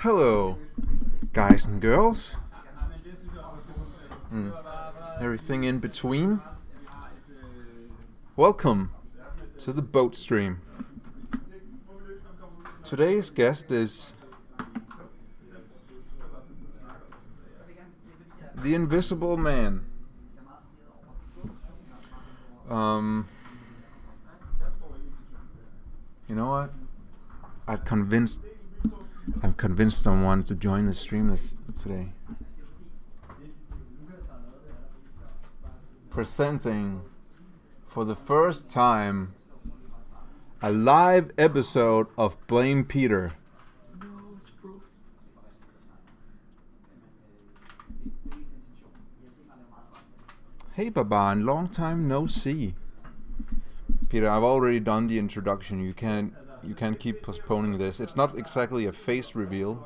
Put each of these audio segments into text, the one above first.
Hello, guys and girls, and everything in between. Welcome to the boat stream. Today's guest is the Invisible Man. You know what? I'm convinced someone to join the stream today. Presenting for the first time a live episode of Blame Peter. Hey Baban, long time no see. Peter, I've already done the introduction. You can't keep postponing this. It's not exactly a face reveal.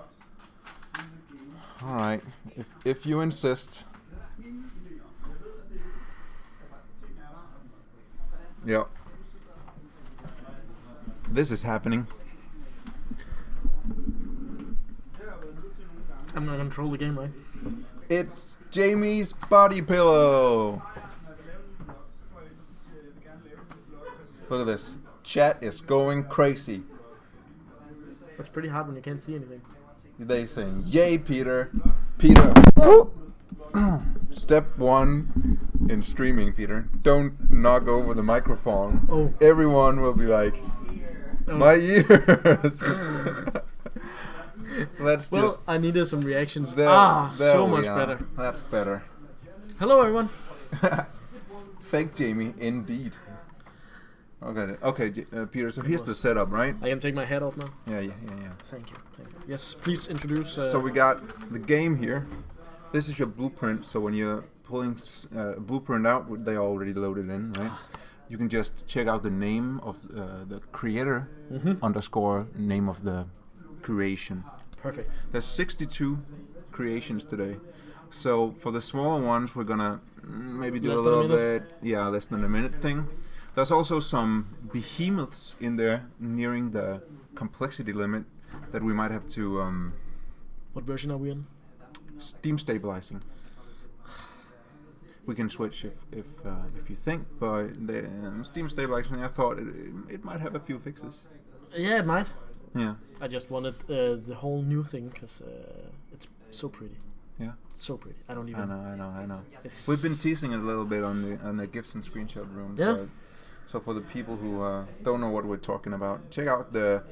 Alright, if you insist. Yep. This is happening. I'm not gonna troll the game, right? It's Jamie's body pillow. Look at this. Chat is going crazy. That's pretty hard when you can't see anything. They saying, "Yay, Peter! Peter!" Woo! Step 1 in streaming, Peter. Don't knock over the microphone. Oh. Everyone will be like, "My ears!" Let's Well, just. I needed some reactions. There So we much are. better. That's better. Hello, everyone. Fake Jamie, indeed. Okay, Peter. So here's the setup, right? I can take my head off now. Yeah. Thank you. Yes, please introduce. So we got the game here. This is your blueprint. So when you're pulling blueprint out, they already loaded in, right? You can just check out the name of the creator underscore name of the creation. Perfect. There's 62 creations today. So for the smaller ones, we're gonna maybe do Less a than a little minute. bit, less than a minute thing. There's also some behemoths in there nearing the complexity limit that we might have to What version are we in? steam stabilizing. We can switch if you think, but the steam stabilizing, I thought it might have a few fixes. Yeah, it might. Yeah. I just wanted the whole new thing because it's so pretty. Yeah. It's so pretty. I don't even. I know. It's We've been teasing it a little bit on the GIFs and screenshot room. Yeah. But so for the people who don't know what we're talking about, check out the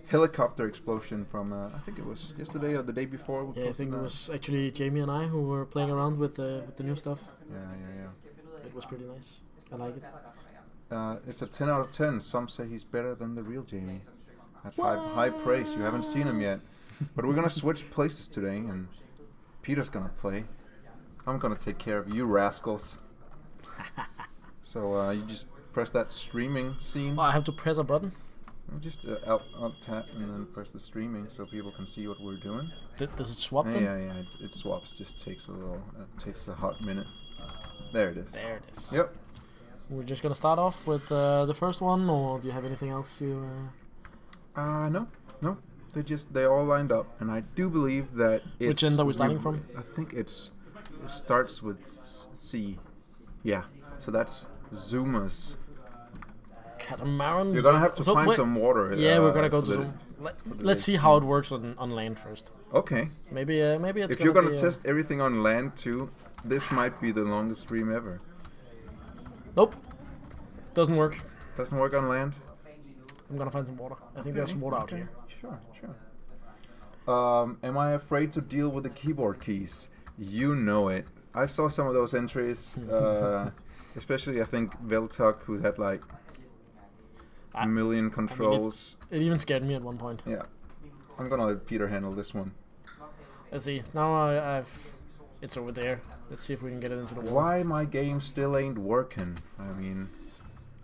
helicopter explosion from I think it was yesterday or the day before. Yeah, I think it was actually Jamie and I who were playing around with the new stuff. Yeah. It was pretty nice. I like it. It's a 10 out of 10. Some say he's better than the real Jamie. That's high praise. You haven't seen him yet. But we're gonna switch places today, and Peter's gonna play. I'm gonna take care of you rascals. So you just press that streaming scene. Oh, I have to press a button. Just alt tab and then press the streaming so people can see what we're doing. Does it swap them? Yeah. It swaps. Just takes a hot minute. There it is. There it is. Yep. We're just gonna start off with the first one, or do you have anything else you? No. They all lined up, and I do believe that it's. Which end are we starting from? I think it starts with C. Yeah. So that's Zuma's. Catamaran. You're gonna have to find some water. Yeah, we're gonna go to some. Let's see how it works on land first. Okay. Maybe it's. If you're gonna test everything on land too, this might be the longest stream ever. Nope. Doesn't work. Doesn't work on land. I'm gonna find some water. I think there's some water out here. Sure. Am I afraid to deal with the keyboard keys? You know it. I saw some of those entries, especially I think Veltok, who had like a million controls. It even scared me at one point. Yeah. I'm gonna let Peter handle this one. Let's see. Now I've. It's over there. Let's see if we can get it into the water. Why my game still ain't working? I mean.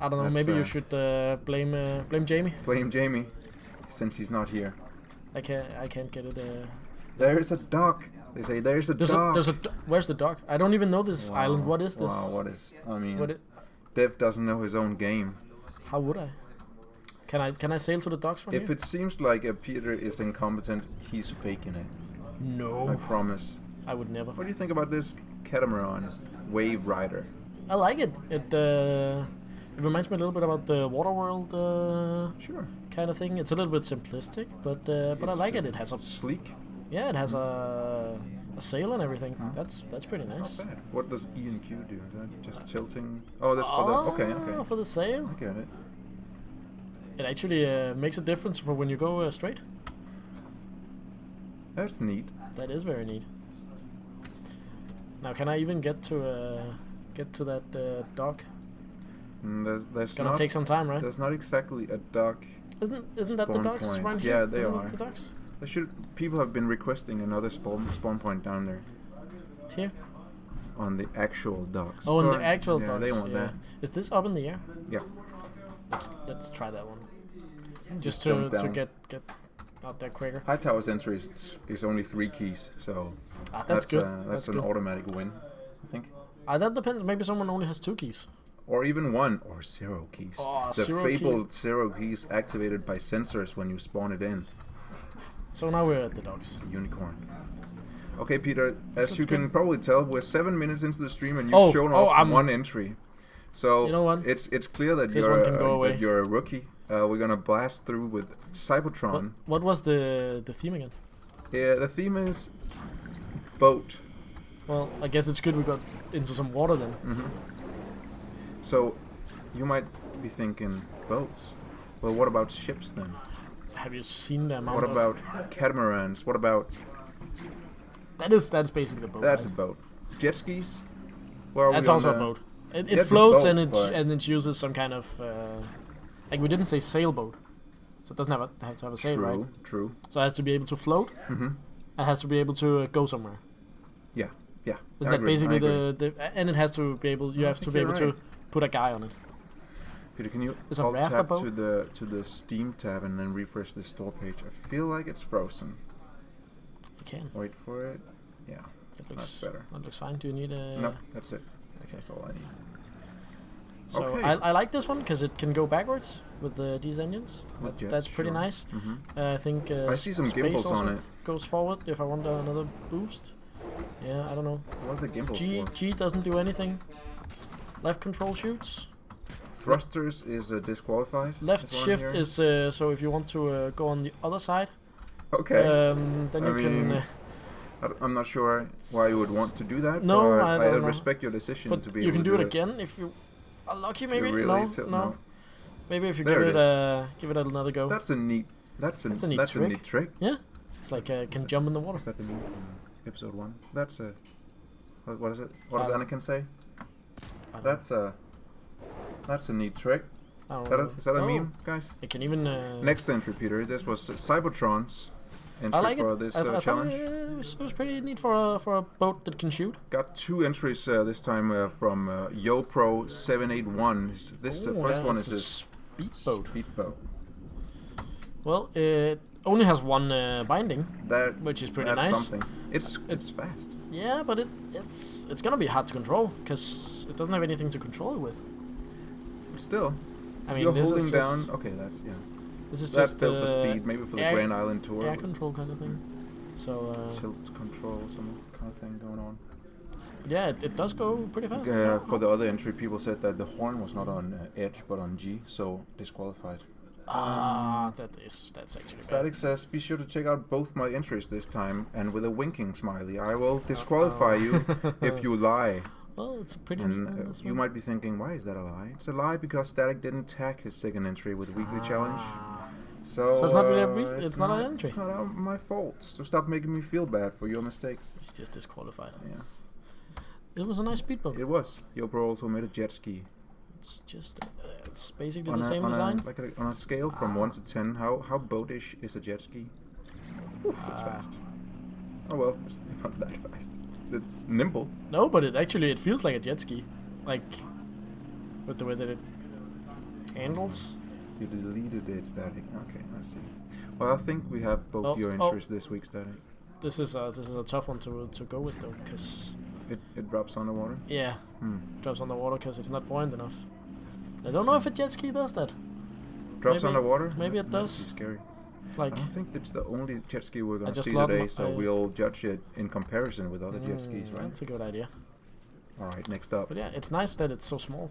I don't know. Maybe you should blame Jamie. Blame Jamie, since he's not here. I can't get it. There's a dock. They say there's a dock. Where's the dock? I don't even know this island. What is this? Wow, what is? I mean, Dev doesn't know his own game. How would I? Can I sail to the docks from If here? it seems like Peter is incompetent, he's faking it. No. I promise. I would never. What do you think about this catamaran wave rider? I like it. It reminds me a little bit about the Waterworld Sure. kind of thing. It's a little bit simplistic, but I like it. It has a sleek. yeah, it has a sail and everything. That's pretty nice. Not bad. What does E and Q do? Is that just tilting? Oh, that's for the okay. For the sail. I get it. It actually makes a difference for when you go straight. That's neat. That is very neat. Now, can I even get to that dock? There's It's gonna not, take some time, right? There's not exactly a dock. Isn't that the spawn docks point. right here? Yeah, they Isn't are. it the docks People have been requesting another spawn point down there here? on the actual docks. Oh, on But, the actual yeah, docks. they want yeah. that. Is this up in the air? Yeah. Let's try that one. Just jump to down. get out there quicker. Hightower's entry is only 3 keys, so That's good. That's an good. automatic win, I think. That depends. Maybe someone only has 2 keys. Or even 1 or 0 keys. Oh, the 0 fabled 0 keys activated by sensors when you spawn it in. So now we're at the docks. Unicorn. Okay, Peter, as looks you can good. probably tell, we're 7 minutes into the stream and you've shown off I'm- 1 entry. So You know what? it's clear that This one can go away. that you're a rookie. We're gonna blast through with Cybertron. What was the theme again? Yeah, the theme is boat. Well, I guess it's good we got into some water then. So you might be thinking boats. Well, what about ships then? Have you seen the amount What of... about catamarans? What about That's basically the boat. that's a right? boat? Jet skis? Where are That's we on also a the- boat. It It's a floats boat, and but- it uses some kind of like we didn't say sailboat, so it doesn't have to have a sail, True, right? true. So it has to be able to float. It has to be able to go somewhere. Yeah, yeah. Isn't I that agree, basically I agree. and it has to be able. You have to think be you're able to right. put a guy on it. Peter, can you Is a alt raft a tab boat? to the Steam tab and then refresh the store page? I feel like it's frozen. You can. Wait for it. Yeah, That looks that's better. That looks fine. Do you need a? No, that's it. Okay. That's all I need. So Okay. I like this one because it can go backwards with these engines. With jets, That's pretty sure. nice. Mhm. I think I see some space gimbals also on it. goes forward if I want another boost. Yeah, I don't know. What are the gimbals for? G doesn't do anything. Left control shoots. Thrusters is disqualified. Left is what I'm shift hearing. is so if you want to go on the other side, Okay. then I you can. mean, I'm not sure why you would want to do that. No, but I don't know. respect your decision But to be you able can to do it again if you are lucky. If you Maybe really no. no. Maybe if you There give it give it another go. That's a neat. That's a neat that's trick. a neat trick. Yeah, it's like can jump in the water. Is that the move from episode 1? That's a. What is it? What does Anakin say? I don't That's a neat trick. know. Is that a Oh, meme, guys? It can even. Next entry, Peter. This was Cybertron's entry I like for it. this I thought challenge. it was pretty neat for a boat that can shoot. Got 2 entries this time from YoPro781. This Ooh, first yeah, one it's is a speedboat. Speedboat. Well, it only has one binding, That which is pretty that's nice. something. It's fast. Yeah, but it's gonna be hard to control because it doesn't have anything to control it with. Still, I mean, you're this holding is down. just, Okay, that's This is that's just built for speed. Maybe for the air- Grand Island tour. air control kind of thing. So Tilt control, some kind of thing going on. yeah, it does go pretty fast. For the other entry, people said that the horn was not on edge but on G, so disqualified. That's actually bad. Static says, be sure to check out both my entries this time, and with a winking smiley. I will disqualify you if you lie. Well, it's a pretty neat one, And this you one. might be thinking, why is that a lie? It's a lie because Static didn't tag his second entry with weekly challenge. So it's not really it's not an entry. It's not my fault. So stop making me feel bad for your mistakes. It's just disqualified. Yeah, It was a nice speedboat. it was. YoPro also made a jet ski. It's just it's basically the same design. On a scale from 1 to 10, how boatish is a jet ski? Oof, it's fast. Oh well, it's not that fast. It's nimble. No, but it feels like a jet ski, like with the way that it handles. You deleted it, Static. Okay, I see. Well, I think we have both Oh, your oh. entries this week, Static. This is a tough one to go with though, because It drops on the water. yeah, drops on the water because it's not buoyant enough. I don't know if a jet ski does that. Drops maybe, underwater? Maybe it That might does. be scary. It's like I don't think that's the only jet ski we're gonna just see love today, my- so we'll judge it in comparison with other jet skis, right? That's a good idea. All right, next up. But yeah, it's nice that it's so small.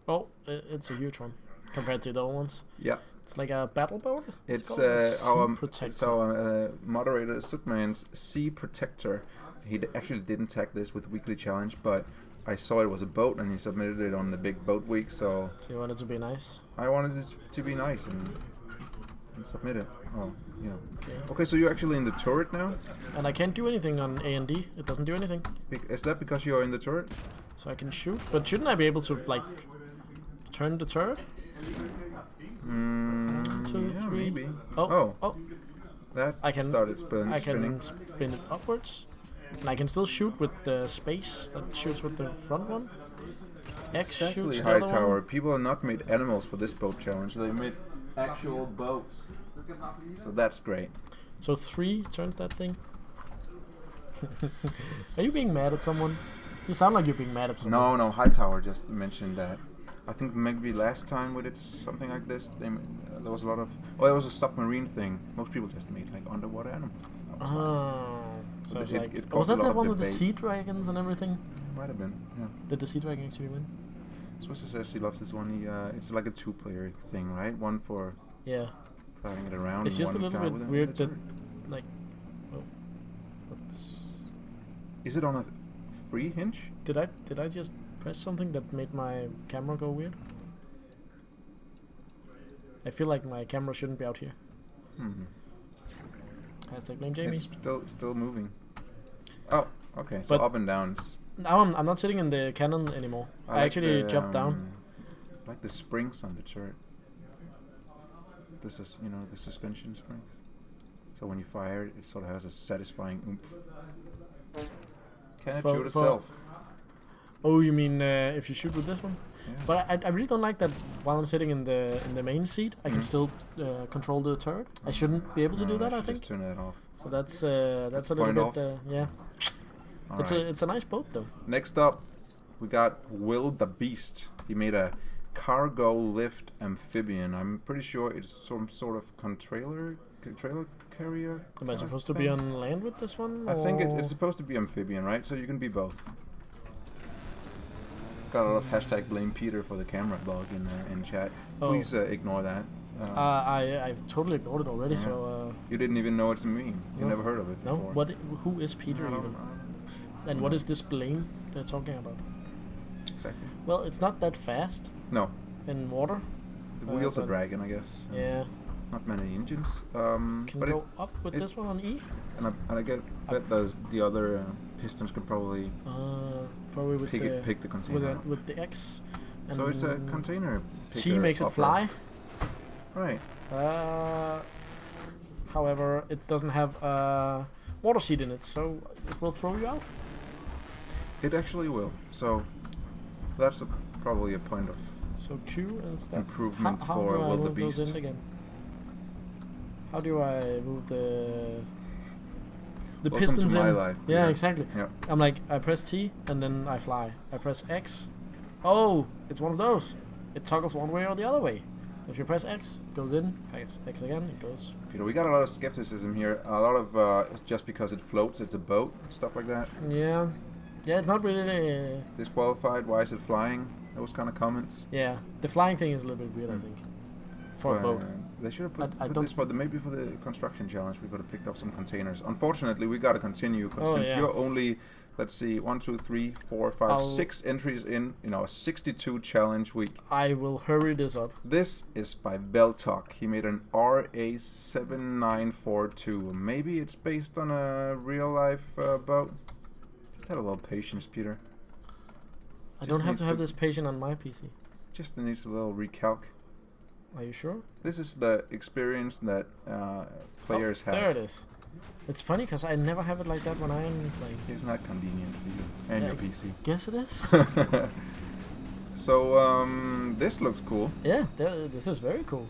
Oh, it's a huge one compared to the other ones. Yeah, It's like a battle boat. it's called a sea our protector. it's our moderator Sutman's Sea Protector. He actually didn't tag this with weekly challenge, but I saw it was a boat and he submitted it on the big boat week, so So you want it to be nice? I wanted it to be nice and submit it. Oh, yeah. Okay. Okay, so you're actually in the turret now? And I can't do anything on A and D. It doesn't do anything. Is that because you're in the turret? So I can shoot. But shouldn't I be able to, like, turn the turret? 1, 2, yeah, 3. maybe. Oh. That I can started spinning. I can spin it upwards. And I can still shoot with the space that shoots with the front one. X Exactly, shoots the other Hightower. one. People have not made animals for this boat challenge. They made actual boats. So that's great. So 3 turns that thing. Are you being mad at someone? You sound like you're being mad at someone. No, Hightower just mentioned that. I think maybe last time we did something like this, there was a lot of... Oh, it was a submarine thing. Most people just made like underwater animals. That was fine. Oh. So But it's it like, was caused a that lot the of one with the debate. sea dragons and everything? Might have been, yeah. Did the sea dragon actually win? Swisser says he loves this one. It's like a 2-player thing, right? One for Yeah. driving it around. It's and just a one little guy bit with it in weird the that, turret. like, oh, what's... Is it on a free hinge? Did I just press something that made my camera go weird? I feel like my camera shouldn't be out here. Hashtag blame Jamie. It's still moving. Oh, okay. So But- up and down. Now I'm not sitting in the cannon anymore. I like actually the, jumped down. I like the springs on the turret. This is, the suspension springs. So when you fire it, it sort of has a satisfying oomph. Can it shoot itself? Oh, you mean if you shoot with this one? Yeah. But I really don't like that while I'm sitting in the main seat, I can still control the turret. I shouldn't be able to do that, I should think. just turn that off. So that's a little point bit, yeah. All It's right. it's a nice boat though. Next up, we got Wildebeest. He made a cargo lift amphibian. I'm pretty sure it's some sort of trailer carrier. Am I kind of supposed to thing. be on land with this one? I think or- it's supposed to be amphibian, right? So you can be both. Got a lot of hashtag blame Peter for the camera bug in chat. Oh. Please ignore that. I've totally ignored it already. Yeah. So You didn't even know it's a meme. You No. never heard of it no. before. Who is Peter I don't even? know. And what is this blame they're talking about? Exactly. Well, it's not that fast No, in water. the wheels are but- dragging, I guess. Yeah. Not many engines. Can but go up with it- this one on E. and I bet the other pistons can probably Probably with pick the container. with the X. So it's a And container. T picker makes it upper. fly. Right. However, it doesn't have a water seat in it, so it will throw you out. It actually will. So that's probably a point of So Q instead. improvement how for do I move those Wildebeest. in again? How do I move the Welcome pistons to my in? life, Yeah, Peter. exactly. Yeah. I'm like, I press T and then I fly. I press X. Oh, it's one of those. It toggles one way or the other way. If you press X, it goes in. Press X again, it goes. Peter, we got a lot of skepticism here. A lot of just because it floats, it's a boat, stuff like that. Yeah. Yeah, it's not really... Disqualified. Why is it flying? Those kind of comments. yeah, the flying thing is a little bit weird, I think. For a boat. They should have put, I put don't this for maybe for the construction challenge. We could have picked up some containers. Unfortunately, we got to continue because Oh, since yeah. you're only, let's see, 1, 2, 3, 4, 5, I'll- 6 entries in a 62 challenge week. I will hurry this up. This is by Beltalk. He made an RA7942. Maybe it's based on a real life boat. Just have a little patience, Peter. I Just don't have needs to have to- this patient on my PC. Just needs a little recalc. Are you sure? This is the experience that players have. There it is. It's funny because I never have it like that when I'm playing. It's not convenient for you and Yeah, your PC. Guess it is. So this looks cool. Yeah, this is very cool.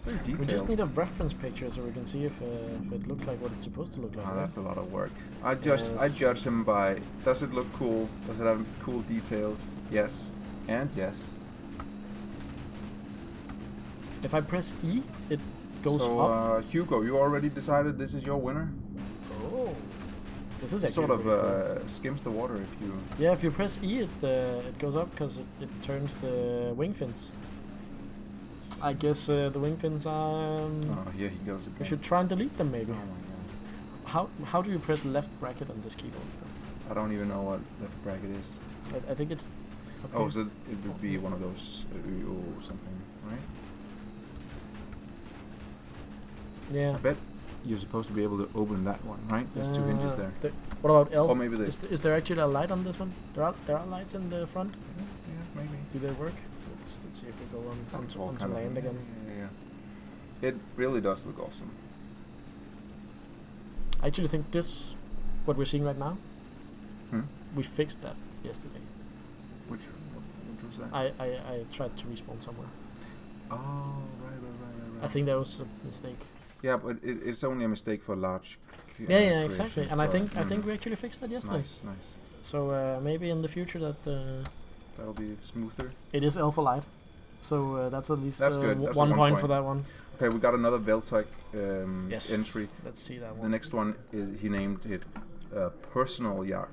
Very detailed. We just need a reference picture so we can see if it looks like what it's supposed to look like. Oh, right? that's a lot of work. I Yes. judge him by, does it look cool? Does it have cool details? Yes, and yes. If I press E, it goes So, up. Hugo, you already decided this is your winner? Oh. This is It actually sort of really cool. skims the water if you... Yeah, if you press E, it goes up because it turns the wing fins. I guess the wing fins are... oh, here he goes again. we should try and delete them maybe. Oh my god. How do you press left bracket on this keyboard? I don't even know what left bracket is. I think it's... Okay. Oh, so it would be one of those or something, right? Yeah. I bet you're supposed to be able to open that one, right? There's 2 hinges there. What about L? Or maybe they... Is there actually a light on this one? There are lights in the front. Yeah, maybe. Do they work? Let's see if we go onto All kind of- land again. Yeah. It really does look awesome. I actually think what we're seeing right now, Hmm? we fixed that yesterday. Which was that? I tried to respawn somewhere. Oh, right. I think that was a mistake. Yeah, but it's only a mistake for large. Yeah, exactly. creations, And I but, think we actually fixed that yesterday. Nice. So maybe in the future That'll be smoother. it is alpha light. So that's at least That's good. That's 1 a 1 point for point. that one. Okay, we got another Veltec Yes. entry. Let's see that The one. next one is he named it personal yacht.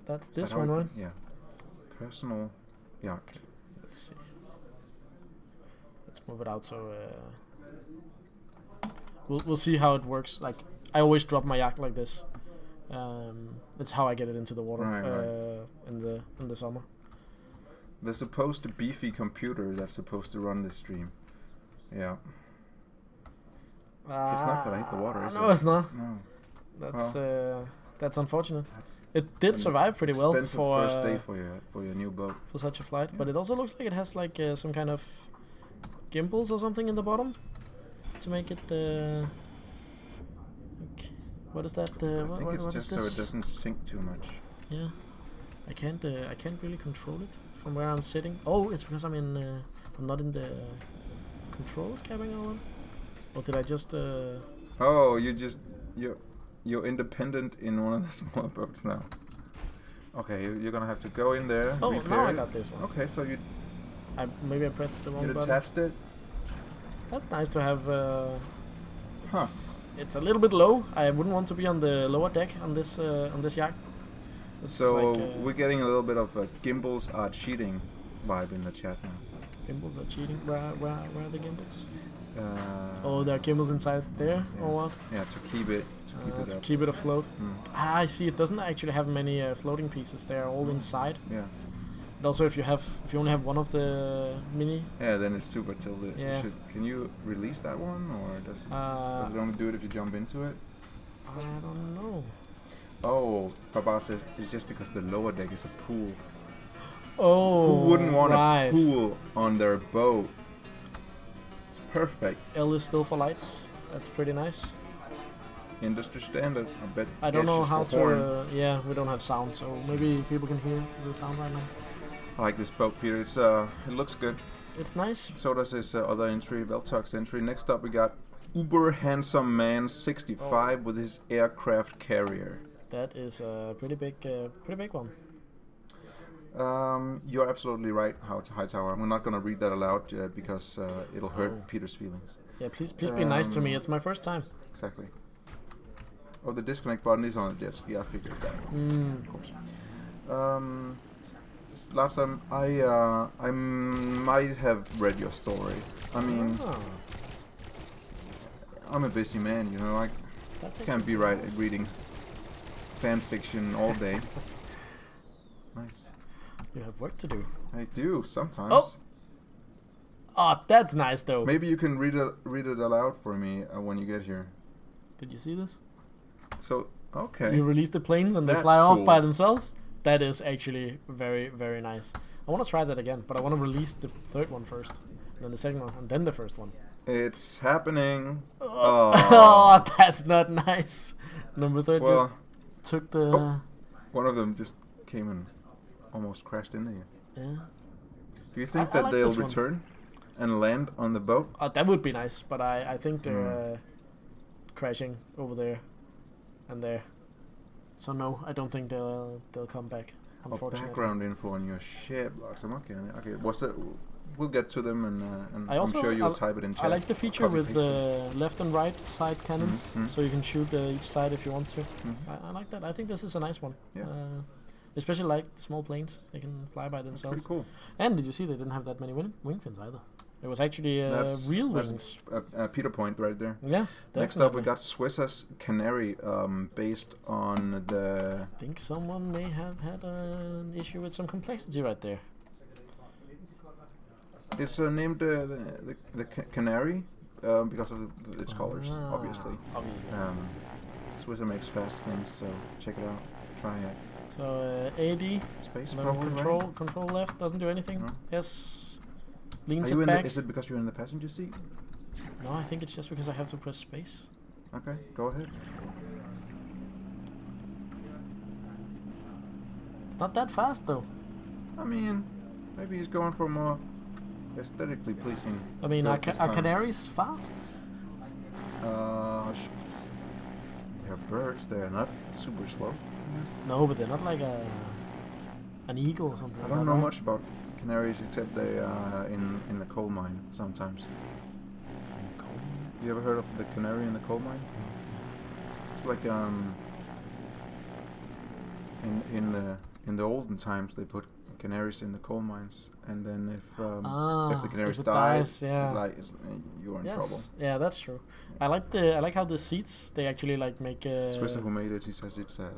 That's Is this that how one, it- right? Yeah. Personal yacht. Let's see. Let's move it out so we'll see how it works. Like I always drop my yak like this. It's how I get it into the water Right. in the summer. The supposed beefy computer that's supposed to run this stream. Yeah. It's not gonna hit the water, is it? No, it's not. No. That's unfortunate. That's It did an survive pretty well expensive for first day for your new boat. for such a flight, Yeah. but it also looks like it has like some kind of gimbals or something in the bottom to make it. Okay. What is that? I think it's what just is so this? it doesn't sink too much. Yeah, I can't really control it from where I'm sitting. Oh, it's because I'm not in the controls cabin or what? Or did I just? Oh, you're independent in one of the small boats now. Okay, you're gonna have to go in there. Oh, repair now I it. got this one. Okay, so you Maybe I pressed the wrong button. attached it. That's nice to have. It's a little bit low. I wouldn't want to be on the lower deck on this yacht. It's So like, we're getting a little bit of a gimbals are cheating vibe in the chat now. gimbals are cheating. Where are the gimbals? Oh, There are gimbals inside there, or what? Yeah, to keep it To up. keep it afloat. Mm. I see. It doesn't actually have many floating pieces. They're all inside. Yeah. And also, if you only have one of the mini, Yeah, then it's super tilted. Yeah. Can you release that one, or does it I only do it if you jump into it? don't know. Oh, Baba says it's just because the lower deck is a pool. Oh, Who wouldn't want right. a pool on their boat? It's perfect. L is still for lights. That's pretty nice. Industry standard. I bet. I don't know H is how for horn. to. Yeah, we don't have sound, so maybe people can hear the sound right now. I like this boat, Peter. It looks good. It's nice. So does this other entry, Veltux entry. Next up, we got Uber Handsome Man 65 with his aircraft carrier. That is a pretty big one. You're absolutely right, Hightower. I'm not gonna read that aloud because it'll hurt Oh. Peter's feelings. Yeah, please be nice to me. It's my first time. Exactly. Oh, the disconnect button is on the jet ski. I figured that, of course. Last time I might have read your story. I mean, Ah, I'm a busy man, you know. I that's can't actually be right nice. at reading fan fiction all day. Nice. You have work to do. I do sometimes. Oh! Oh, that's nice though. Maybe you can read it aloud for me when you get here. Did you see this? So okay. You release the planes and they That's fly off cool. by themselves. That is actually very, very nice. I want to try that again, but I want to release the third one first, then the second one, and then the first one. It's happening. Oh, that's not nice. Number third Well, just took the. Oh. One of them just came and almost crashed into you. Yeah. Do you think I that like they'll this one. return and land on the boat? That would be nice, but I think they're crashing over there and there. So no, I don't think they'll come back. Oh, Unfortunately. background info on your ship. Lots of okay. What's that? we'll get to them, and I also, I'm sure you'll type it in chat. I like the feature with the left and right side cannons, Mhm. so you can shoot each side if you want to. Mhm. I like that. I think this is a nice one. Yeah. Especially like the small planes, they can fly by That's themselves. pretty cool. And did you see they didn't have that many wing fins either? It was actually That's real wings. a Peter point right there. Yeah. Next up, we definitely. got Swiss's Canary, based on the. I think someone may have had an issue with some complexity right there. It's named the Canary because of its colors, obviously. Obviously. Swisser makes fast things, so check it out. Try it. So AD, Space and then probably. control left doesn't do anything. No. S Are leans you it in back. is it because you're in the passenger seat? No, I think it's just because I have to press space. Okay, go ahead. It's not that fast though. I mean, maybe he's going for more aesthetically pleasing. I mean, build this are time. canaries fast? They're birds. They're not super slow. Yes. No, but they're not like an eagle or something. I like don't that, know right? much about canaries except they are in the coal mine sometimes. You ever heard of the canary in the coal mine? It's like in the olden times they put canaries in the coal mines, and then if the canaries it dies, yeah. you're in trouble. Yeah, that's true. I like how the seats they actually like make. Swisser who made it, he says it's a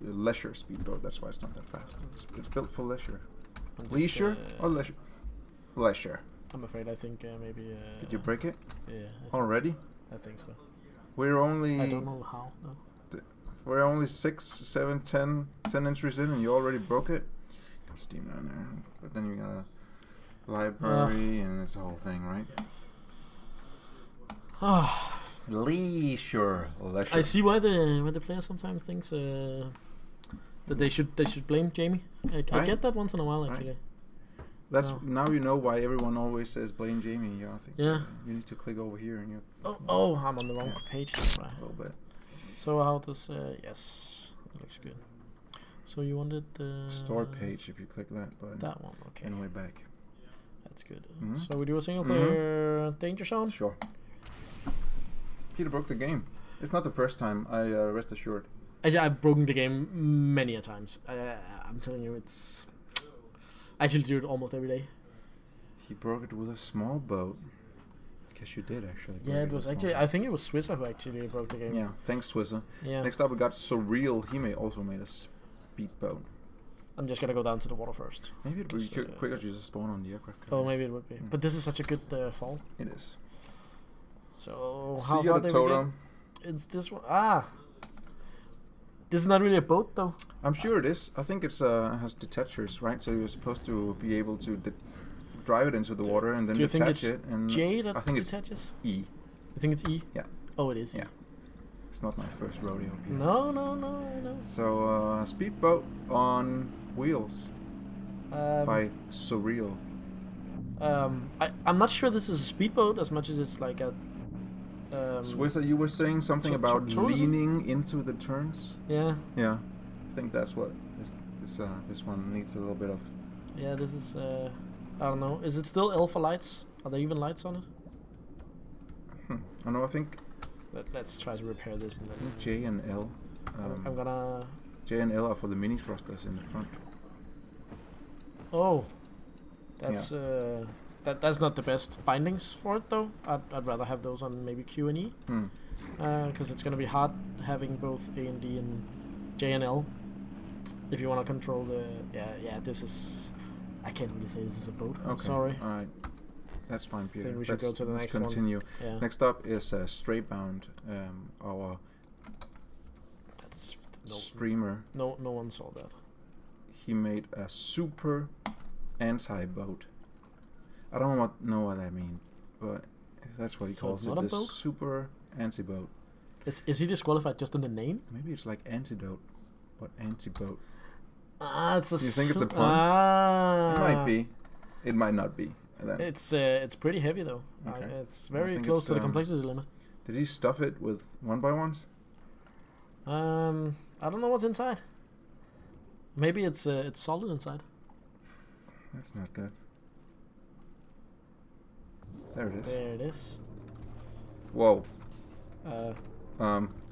leisure speedboat. That's why it's not that fast. It's built for leisure. I'm just, Leisure or leisure? Leisure. I'm afraid I think maybe. Did you break it Yeah. already? I think so. We're only. I don't know how though. We're only 6, 7, 10 entries in, and you already broke it. Got Steam down there, but then you got a library, and it's a whole thing, right? Ah. Leisure. I see why the player sometimes thinks that they should blame Jamie. I Right. get that once in a while Right. actually. That's No. now you know why everyone always says blame Jamie. I think Yeah. you need to click over here, and you Oh, I'm on the wrong page. That's why. a little bit. So how does yes, that looks good. So you wanted the Store page. If you click that button, that one, okay. and way back. That's good. Mhm. So we do a single player danger zone. Sure. Peter broke the game. It's not the first time. Rest assured. I've broken the game many a times. I'm telling you, it's. I actually do it almost every day. He broke it with a small boat. I guess you did actually. Yeah, it was actually. I think it was Swisser who actually broke the game. Yeah, thanks Swisser. Yeah. Next up we got Surreal. He also made a speedboat. I'm just gonna go down to the water first. Maybe it would be Because, quicker to just spawn on the aircraft Oh, carrier. maybe it would be. But this is such a good fall. It is. So See how you far at the did we get? totem. It's this one. This is not really a boat though. I'm sure it is. I think it's has detachers, right? So you're supposed to be able to drive it into the water and then Do you think detach it's it. And J that I think it's detaches? E. You think it's E? Yeah. Oh, it is. E. Yeah. It's not my first rodeo. Peter. No, I know. So speedboat on wheels by Surreal. I'm not sure this is a speedboat as much as it's like a. Swisser, you were saying something about tourism? leaning into the turns. Yeah. Yeah, I think that's what this one needs a little bit of. Yeah, this is. I don't know. Is it still L for lights? Are there even lights on it? I know. I think Let's try to repair this. And then J and L. I'm gonna. J and L are for the mini thrusters in the front. Oh, that's that's not the best bindings for it though. I'd rather have those on maybe Q and E, because it's gonna be hard having both A and D and J and L if you want to control the. Yeah. This is. I can't really say this is a boat. I'm Okay. sorry. All right. That's fine, Peter. I think we should go to the next one. Let's continue. Yeah. Next up is Straybound, our That's streamer. No one saw that. He made a super anti-boat. I don't know what that means, but that's what he So calls it's it. not a The boat? super anti-boat. Is he disqualified just in the name? Maybe it's like antidote, but anti-boat. It's a. Do you think it's a pun? It might be. It might not be. And then- It's pretty heavy though. Okay. It's very think close it's, to the complexity limit. Did he stuff it with 1x1s? I don't know what's inside. Maybe it's solid inside. That's not good. There it is. There it is. Whoa.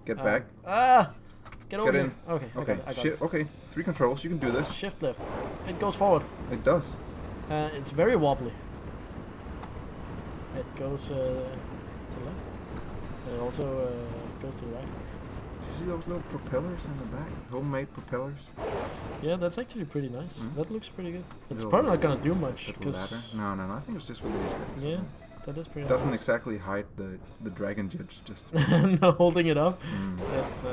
Get back. Get over Get in. here. Okay. I got it. Okay. 3 controls. You can do this. Shift left. It goes forward. It does. It's very wobbly. It goes to left. And it also goes to the right. Do you see those little propellers in the back? Homemade propellers. Yeah, that's actually pretty nice. That looks pretty good. It's Little probably not gonna do much Little because ladder. No. I think it's just for the aesthetics. yeah, that is pretty. It doesn't nice. exactly hide the dragon judge. Just. No, holding it up. That's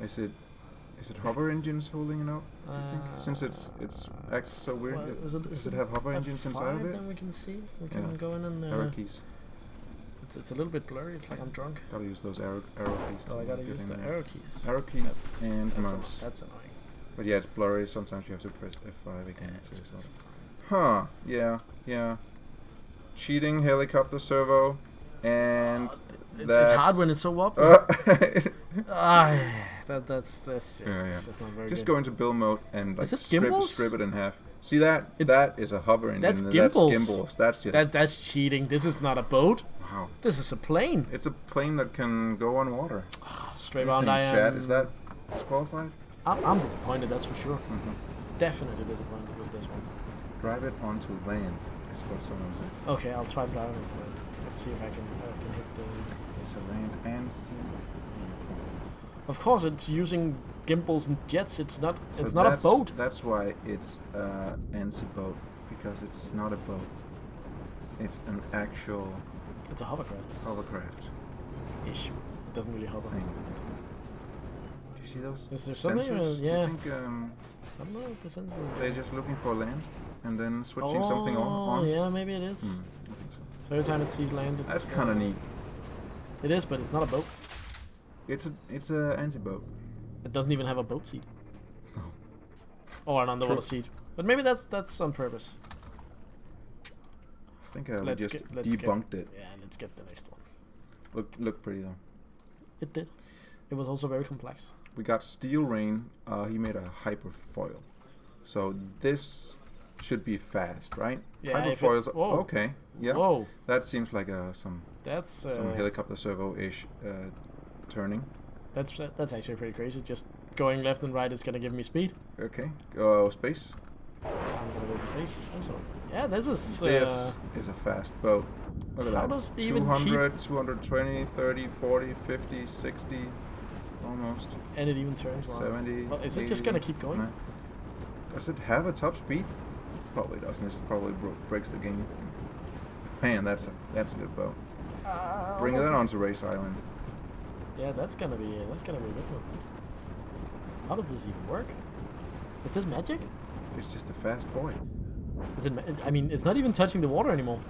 Is it hover engines holding it up? Do you think? Since it's acts so weird. Well, Does it have hover engines inside of it? Then we can see. We can go in and. Arrow keys. It's a little bit blurry. It's like I'm drunk. Gotta use those arrow keys. Oh, I gotta use the arrow keys. Arrow keys and mouse. That's annoying. But yeah, it's blurry. Sometimes you have to press F5 again. Huh? Yeah. Cheating helicopter servo, and it's hard when it's so wobbly. That's just not very Just good. go into build mode and like strip it in half. See that? That is a hover engine. That's and gimbals. That's gimbals. That's just That's cheating. This is not a boat. wow. This is a plane. It's a plane that can go on water. Straight What on. do you I think, am. Chad? Is that disqualified? I'm disappointed. That's for sure. Mm-hmm. Definitely disappointed with this one. Drive it onto land is what someone says. Okay, I'll try driving into it. Let's see if I can hit the. It's a land and sea. Of course, it's using gimbals and jets. It's not. So It's not a boat. That's why it's anti-boat, because it's not a boat. It's an actual It's a hovercraft. hovercraft Ish. It doesn't really hover. thing. Do you see those Is there something, sensors? yeah. Do you think I don't know. The sensors. they're just looking for land and then switching something on? Yeah, maybe it is. I think so. So every time it sees land, it's. That's kind of neat. It is, but it's not a boat. It's a anti-boat. It doesn't even have a boat seat. No. Or an underwater seat. But maybe that's on purpose. I think we just debunked it. Yeah, let's get the next one. Look pretty though. It did. It was also very complex. We got Steel Rain. He made a hyperfoil. So this should be fast, right? Yeah, Hyperfoils. whoa. Okay. Yeah. Whoa. That seems like some That's helicopter servo-ish turning. That's actually pretty crazy. Just going left and right is gonna give me speed. Okay. Space. I'm gonna go for space also. Yeah, this is. This is a fast boat. Look at How that. does it even 200, 220, 30, 40, 50, 60, almost. And it even turns. Wow. 70. Well, is it 80, just gonna keep going? Does it have a top speed? Probably doesn't. It probably breaks the game. Man, that's a good boat. Bring that onto Race Island. Yeah, that's gonna be a good one. How does this even work? Is this magic? It's just a fast boy. Is it? I mean, it's not even touching the water anymore.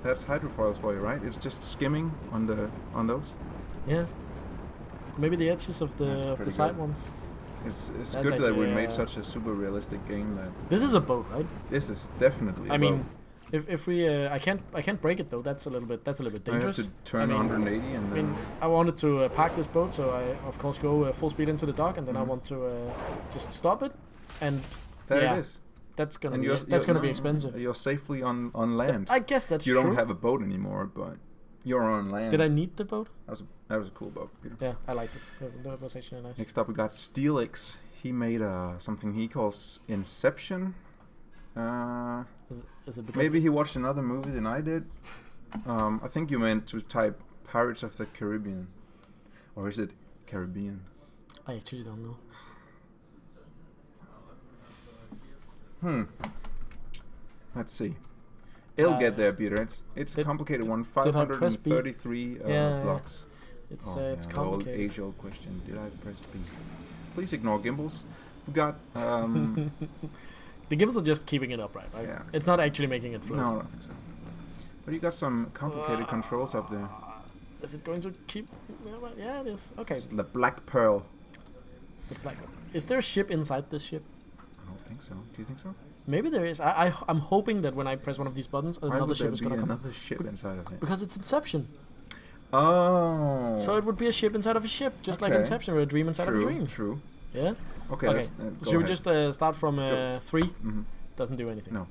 That's hydrofoils for you, right? It's just skimming on those. Yeah. Maybe the edges of the pretty side good. ones. It's That's good that we actually, made such a super realistic game. That This is a boat, right? this is definitely. I mean, if we I can't break it though. That's a little bit I have dangerous. to turn 180 and I then. mean, I wanted to park this boat, so I of course go full speed into the dock, and then I want to just stop it, and There yeah, it is. that's gonna And be be expensive. You're safely on land. I guess that's You true. don't have a boat anymore, but you're on land. Did I need the boat? That was a cool boat, Peter. Yeah, I liked it. That was actually nice. Next up, we got Steelix. He made something he calls Inception. Is it because Maybe he watched another movie than I did. I think you meant to type Pirates of the Caribbean, or is it Caribbean? I actually don't know. Let's see. It'll get there, Peter. It's a complicated one. did I press B? 533 blocks. It's The complicated. age-old question. Did I press B? Please ignore gimbals. We got The gimbals are just keeping it upright, right? Yeah. It's not actually making it float. no, I don't think so. But you got some complicated controls up there. Is it going to keep? Yeah, it is. Okay. It's the Black Pearl. It's the black one. Is there a ship inside this ship? I don't think so. Do you think so? Maybe there is. I'm hoping that when I press one of these buttons, Why another would there ship is be gonna come. another ship inside of it? Because it's Inception. Oh. So it would be a ship inside of a ship, just like Okay. Inception, or a dream inside of a dream. True. Yeah. Okay. Okay. Let's, Should we just start from Go. 3? Mhm. Doesn't do anything. No.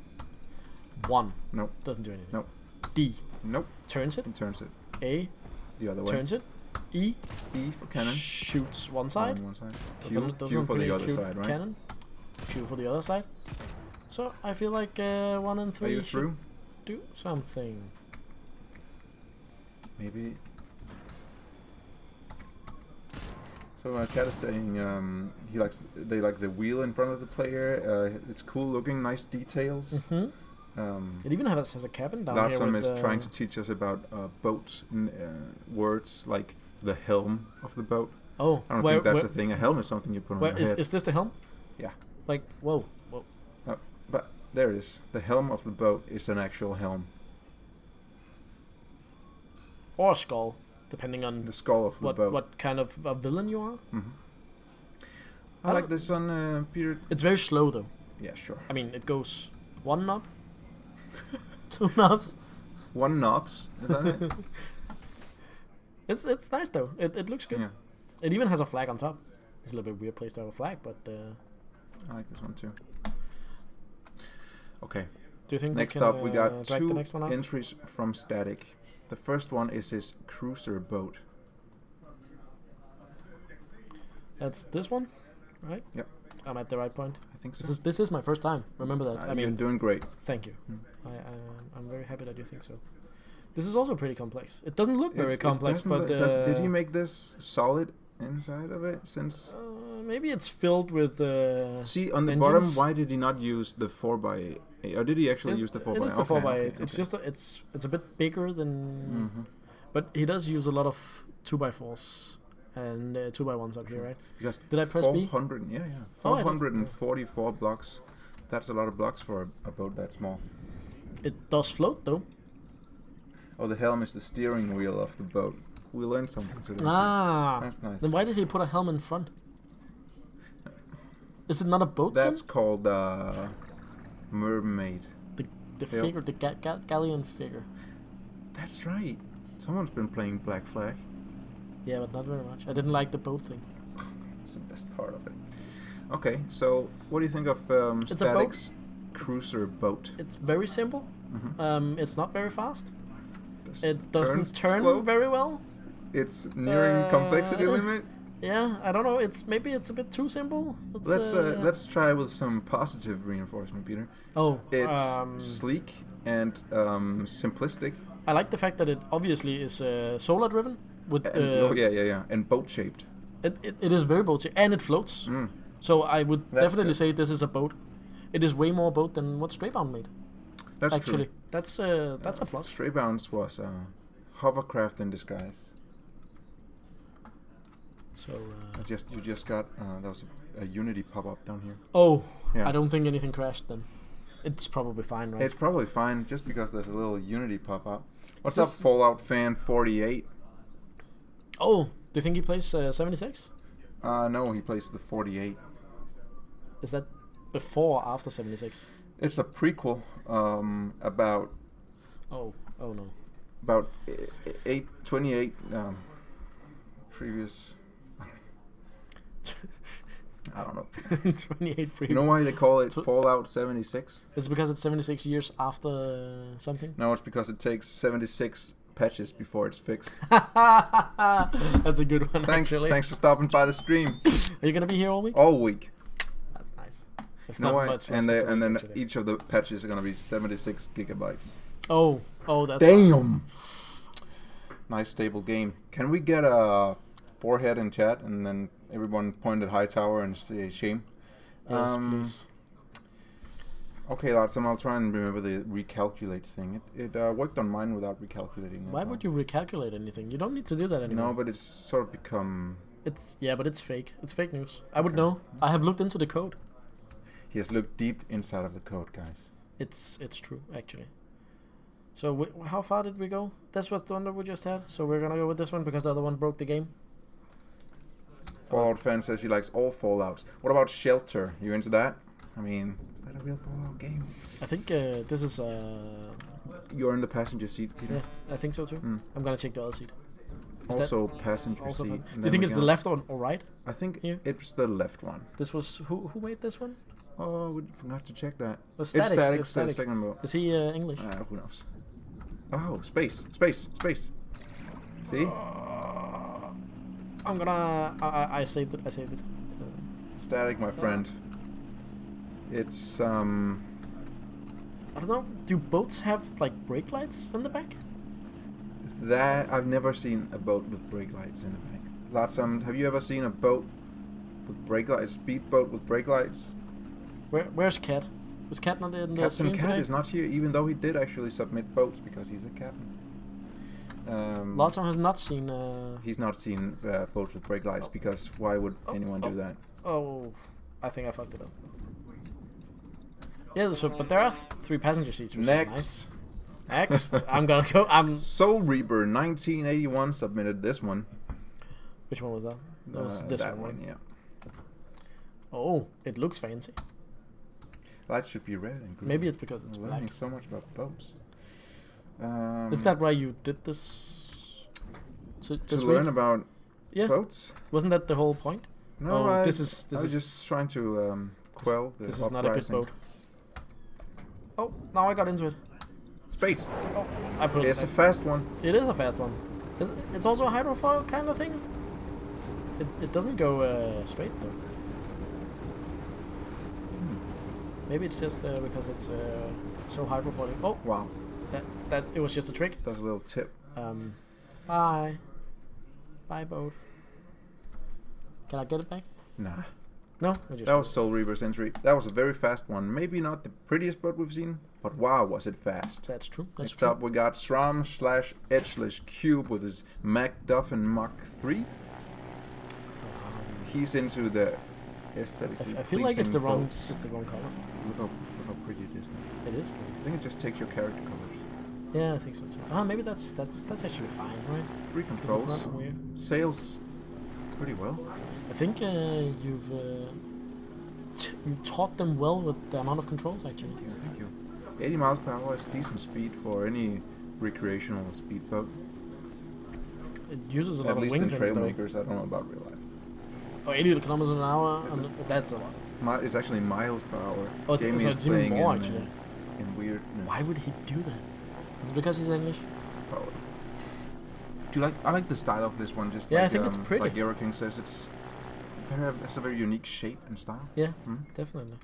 1. Nope. Doesn't do anything. Nope. D. Nope. Turns it. He turns it A. the other way. Turns it. E. E for cannon. Shoots one side. On one side. Those Q are for the pretty other cute side, right? Cannon. Q for the other side. So I feel like 1 and 3 Are you should through? do something. Maybe. So chat is saying they like the wheel in front of the player. It's cool looking, nice details. It even has a cabin down Larson here. is trying to teach us about boat words like the helm of the boat. Oh, I don't think that's a thing. A helm is something you put on your head. Is this the helm? Yeah. Like, whoa. But there it is. The helm of the boat is an actual helm. Or skull, depending on the skull of the boat. What kind of a villain you are. I like this one, Peter. It's very slow though. Yeah, sure. I mean, it goes 1 knob, 2 knobs. 1 knobs, is that it? It's nice though. It looks good. Yeah. It even has a flag on top. It's a little bit weird place to have a flag, but I like this one too. Okay. Do you think next we can, up we got drag 2 the next one entries from Static. The first one is his cruiser boat. That's this one, right? Yep. I'm at the right point. I think so. This is my first time. Remember that. I mean, you're doing great. Thank you. I'm very happy that you think so. This is also pretty complex. It doesn't look very complex, but did he make this solid inside of it? Since maybe it's filled with. See on the engines. bottom, why did he not use the 4x8? Or did he actually use the 4x8? It is the 4x8. Okay. It's just it's a bit bigger than. But he does use a lot of 2x4s and 2x1s up here, right? Because did I press B? 400, yeah. 444 blocks. That's a lot of blocks for a boat that small. It does float though. Oh, the helm is the steering wheel of the boat. We learned something today. That's nice. Then why did he put a helm in front? Is it not a boat? That's then? called mermaid. The figure, the galleon figure. That's right. Someone's been playing Black Flag. Yeah, but not very much. I didn't like the boat thing. It's the best part of it. Okay, so what do you think of Static's cruiser boat? It's very simple. It's not very fast. It doesn't turn slow. very well. It's nearing complexity limit. Yeah, I don't know. Maybe it's a bit too simple. Let's try with some positive reinforcement, Peter. Oh, it's sleek and simplistic. I like the fact that it obviously is solar driven with. And boat shaped. It is very boat shaped and it floats. So I would definitely say this is a boat. It is way more boat than what Straybound made. That's actually true. That's a plus. Straybound was hovercraft in disguise. So you just got there was a Unity pop up down here. Oh, yeah. I don't think anything crashed then. It's probably fine, right? It's probably fine just because there's a little Unity pop up. What's up, Fallout fan 48? Oh, do you think he plays 76? No, he plays the 48. Is that before or after 76? It's a prequel about. Oh no. About 28 previous. I don't know. 28 previous. You know why they call it Fallout 76? Is it because it's 76 years after something? No, it's because it takes 76 patches before it's fixed. That's a good one. Thanks for stopping by the stream. Are you gonna be here all week? All week. That's nice. It's not much. And then each of the patches are gonna be 76 gigabytes. Oh, that's damn. Nice stable game. Can we get a forehead in chat and then everyone point at Hightower and say shame? Yes, please. Okay, lads, I'll try and remember the recalculate thing. It worked on mine without recalculating. Why would you recalculate anything? You don't need to do that anymore. No, but it's sort of become. But it's fake. It's fake news. I would know. I have looked into the code. He has looked deep inside of the code, guys. It's true, actually. So how far did we go? This was the one that we just had. So we're gonna go with this one because the other one broke the game. Fallout fan says he likes all Fallouts. What about Shelter? You into that? I mean, is that a real Fallout game? I think this is. You're in the passenger seat, Peter. Yeah, I think so too. I'm gonna check the other seat. Also passenger seat. Do you think it's the left or right? I think it's the left one. This was who made this one? Oh, we forgot to check that. Well, It's Static. It's Static. Second boat. Is he English? Who knows? Oh, space. See? I'm gonna. I saved it. Static, my friend. It's I don't know. Do boats have like brake lights in the back? that I've never seen a boat with brake lights in the back. Have you ever seen a boat with brake lights? Speedboat with brake lights? Where's Cat? Was Cat not in the Captain stream Cat today? is not here, even though he did actually submit boats because he's a captain. Larson has not seen. He's not seen boats with brake lights because why would anyone do that? Oh, I think I fucked it up. Yeah, so but there are 3 passenger seats. Which Next. Is nice. Next, I'm gonna go. Soul Reaper 1981 submitted this one. Which one was that? That was this that one, right? yeah. Oh, it looks fancy. Lights should be red and green. Maybe it's because it's I'm black. learning so much about boats. Is that why you did this? To This learn week? about Yeah. boats? Wasn't that the whole point? No, Oh, I this is was just trying to quell the This is not a good uprising. boat. Oh, now I got into it. Space. Oh, I put It's it a back. fast one. It is a fast one. It's also a hydrofoil kind of thing. It doesn't go straight though. Maybe it's just because it's so hydrofoil. Oh, Wow. that it was just a trick. That's a little tip. Bye boat. Can I get it back? Nah. No. I just That was Soul Reaper's entry. That was a very fast one. Maybe not the prettiest boat we've seen, but wow, was it fast. That's true. That's Next true. up, we got Strom/Edgeless Cube with his MacDuffin Mach 3. He's into the aesthetically I feel like it's pleasing the wrong. boats. It's the wrong color. Look how pretty it is now. It is pretty. I think it just takes your character colors. Yeah, I think so too. Maybe that's actually fine, right? 3 'Cause controls. It's not weird. Sails pretty well. I think you've taught them well with the amount of controls actually. Thank you. 80 miles per hour is decent speed for any recreational speedboat. It uses a lot At of least wing in fins though. Trailmakers, I don't know about real life. Oh, 80 kilometers an hour. Is it? That's a lot. It's actually miles per hour. Oh, it's, Jamie so is it's even playing more in, actually. In weirdness. Why would he do that? Is it because he's English? Probably. Do you like? I like the style of this one. Just Yeah, like, I think it's pretty. Like Era King says, it's a very unique shape and style. Yeah, Hmm? definitely.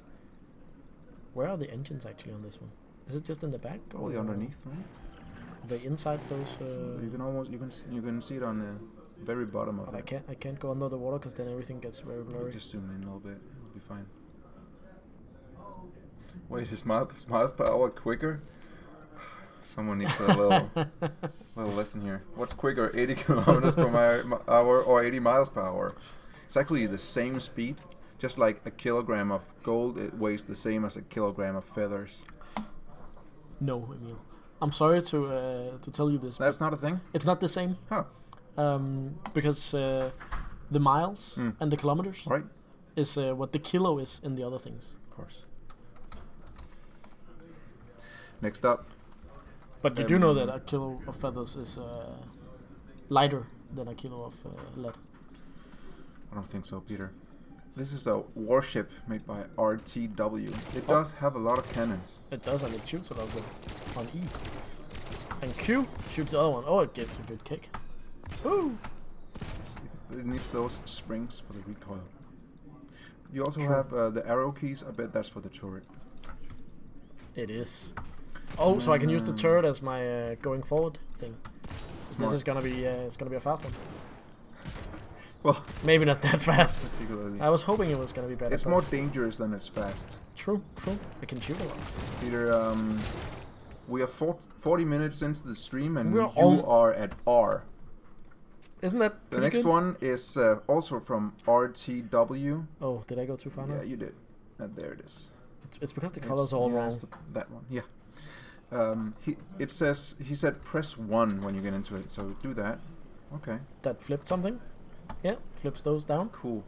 Where are the engines actually on this one? Is it just in the back? Probably or underneath, right? Are they inside those? You can see it on the very bottom of But it. I can't go under the water because then everything gets very blurry. Just zoom in a little bit. It'll be fine. Wait, is miles per hour quicker? Someone needs a little lesson here. What's quicker, 80 kilometers per hour or 80 miles per hour? It's actually the same speed. Just like a kilogram of gold, it weighs the same as a kilogram of feathers. No, Emil. I'm sorry to tell you this. That's not a thing? It's not the same. Huh. Because the miles and the kilometers Right. is what the kilo is in the other things. Of course. Next up. But you do know that a kilo of feathers is lighter than a kilo of lead. I don't think so, Peter. This is a warship made by RTW. It does have a lot of cannons. It does, and it shoots a lot of them on E. And Q shoots the other one. Oh, it gives a good kick. Woo! It needs those springs for the recoil. You also True. have the arrow keys. I bet that's for the turret. It is. Oh, so I can use the turret as my going forward thing. So Smart. this is gonna be it's gonna be a fast one. Well, Maybe not that fast. particularly. I was hoping it was gonna be better. It's but more dangerous than it's fast. true. It can shoot a lot. Peter, we are 40 minutes into the stream and We're you are at R. Isn't that The pretty next good? one is also from RTW. Oh, did I go too far now? Yeah, you did. There it is. It's because the colors are all yeah, wrong. it's that one, yeah. He said press 1 when you get into it, so do that. Okay, That flipped something. Yeah, flips those down. cool.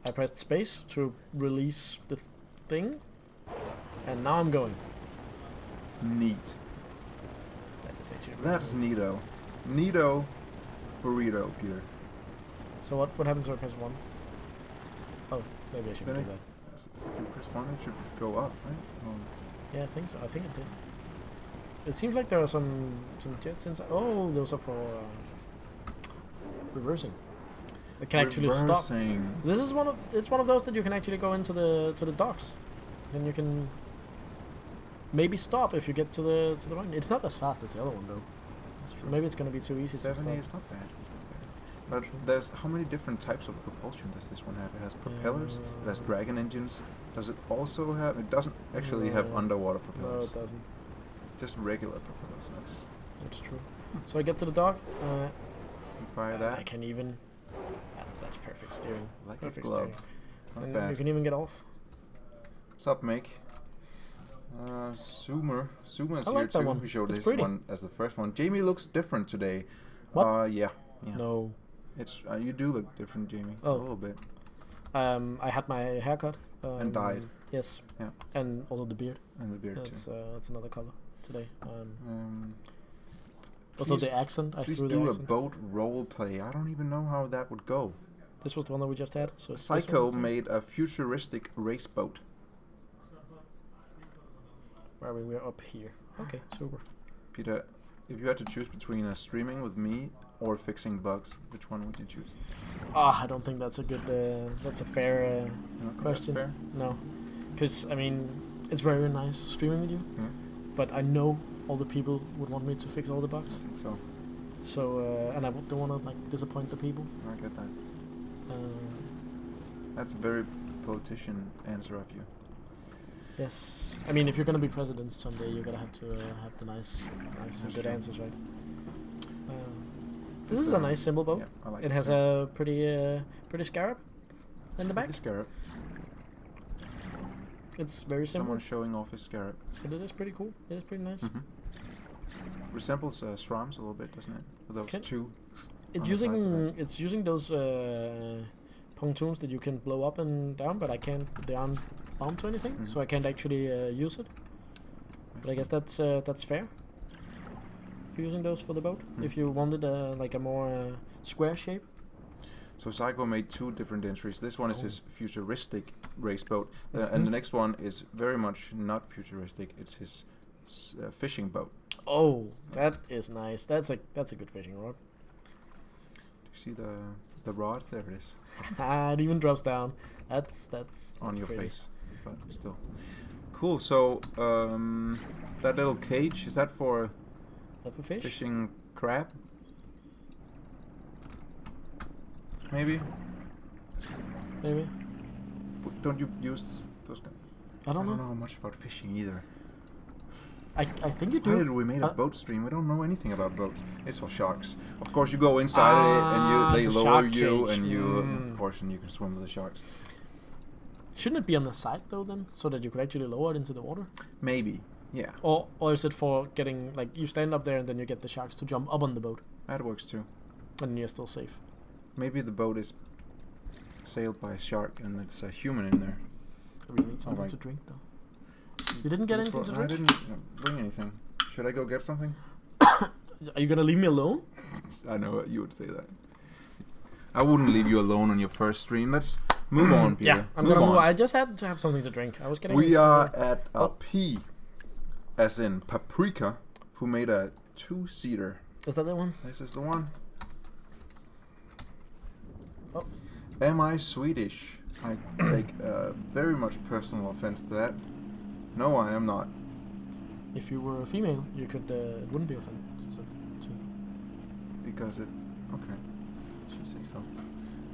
I pressed space to release the thing, and now I'm going. Neat. That is actually. That's neato. Neato burrito, Peter. So what happens if I press 1? Oh, maybe I shouldn't Then do If you press 1, it should go up, right? Yeah, I think so. I think it did. It seems like there are some jets inside. Oh, those are for reversing. It can actually stop. So this is one of those that you can actually go into the docks. Then you can maybe stop if you get to the right. It's not as fast as the other one though. That's true. Maybe it's gonna be too easy to stop. 70 is not bad. But there's how many different types of propulsion does this one have? It has propellers, it has dragon engines. Does it also have? It doesn't actually have underwater propellers. No, it doesn't. Just regular propellers. That's true. So I get to the dock. You fire that. I can even. That's perfect steering. Like perfect a glove. Steering. And you can even get off. What's up, Make? Zoomer's I here like that too. one. We showed It's this pretty. one as the first one. Jamie looks different today. What? Yeah. No. It's you do look different, Jamie. Oh. A little bit. I had my haircut. And dyed. Yes. Yeah. And also the beard. And the beard It's too. it's another color today. Also Please- the accent. I Please threw the do a accent. boat role play. I don't even know how that would go. This was the one that we just had. So it's this one Psycho this time. made a futuristic race boat. Where we're up here. Okay, super. Peter, if you had to choose between streaming with me or fixing bugs, which one would you choose? I don't think that's a good. That's a fair You don't think that's question. fair? No, because I mean, it's very nice streaming with you, Yeah, but I know all the people would want me to fix all the bugs. I think so. So and I don't want to like disappoint the people. I get that. Uh, That's a very politician answer of you. yes, I mean if you're gonna be president someday, you're gonna have to have the nice and That's good true. answers, right? This is a nice simple boat. Yeah, I like It has too. a pretty scarab in the back. The scarab. It's very simple, Someone showing off his scarab. but it is pretty cool. It is pretty nice. Resembles Shrams a little bit, doesn't it? With those Can- two. It's on the sides of it. it's using those pontoons that you can blow up and down, but I can't. They aren't bound to anything, so I can't actually use it. But I guess that's fair. For using those for the boat, if you wanted like a more square shape. So Psycho made 2 different entries. This one is his futuristic race boat, and the next one is very much not futuristic. It's his fishing boat. Oh, that is nice. That's a good fishing rod. Do you see the rod? There it is. It even drops down. That's On your pretty. face, but still. Cool. So that little cage, is that for Is that for fish? fishing crab? Maybe. Maybe. Don't you use those? I don't know. know much about fishing either. I think you Why did do. we made a boat stream? We don't know anything about boats. It's for sharks. Of course, you go inside it and it's they a lower shark you, cage. and you, of course, and you can swim with the sharks. Shouldn't it be on the side though then, so that you could actually lower it into the water? Maybe. Yeah, Or is it for getting like you stand up there and then you get the sharks to jump up on the boat that works too. and then you're still safe? Maybe the boat is sailed by a shark and it's a human in there. I really need something my- to drink though. You didn't get anything to I drink? didn't bring anything. Should I go get something? Are you gonna leave me alone? I know you would say that. I wouldn't leave you alone on your first stream. Let's move on, Peter. Yeah, I'm gonna move. I just had to have something to drink. I was getting. We are at a P, as in Paprika, who made a 2-seater. Is that the one? This is the one. Oh. Am I Swedish? I take very much personal offense to that. No, I am not. If you were a female, you could. It wouldn't be offensive. Because it's... Okay. Should say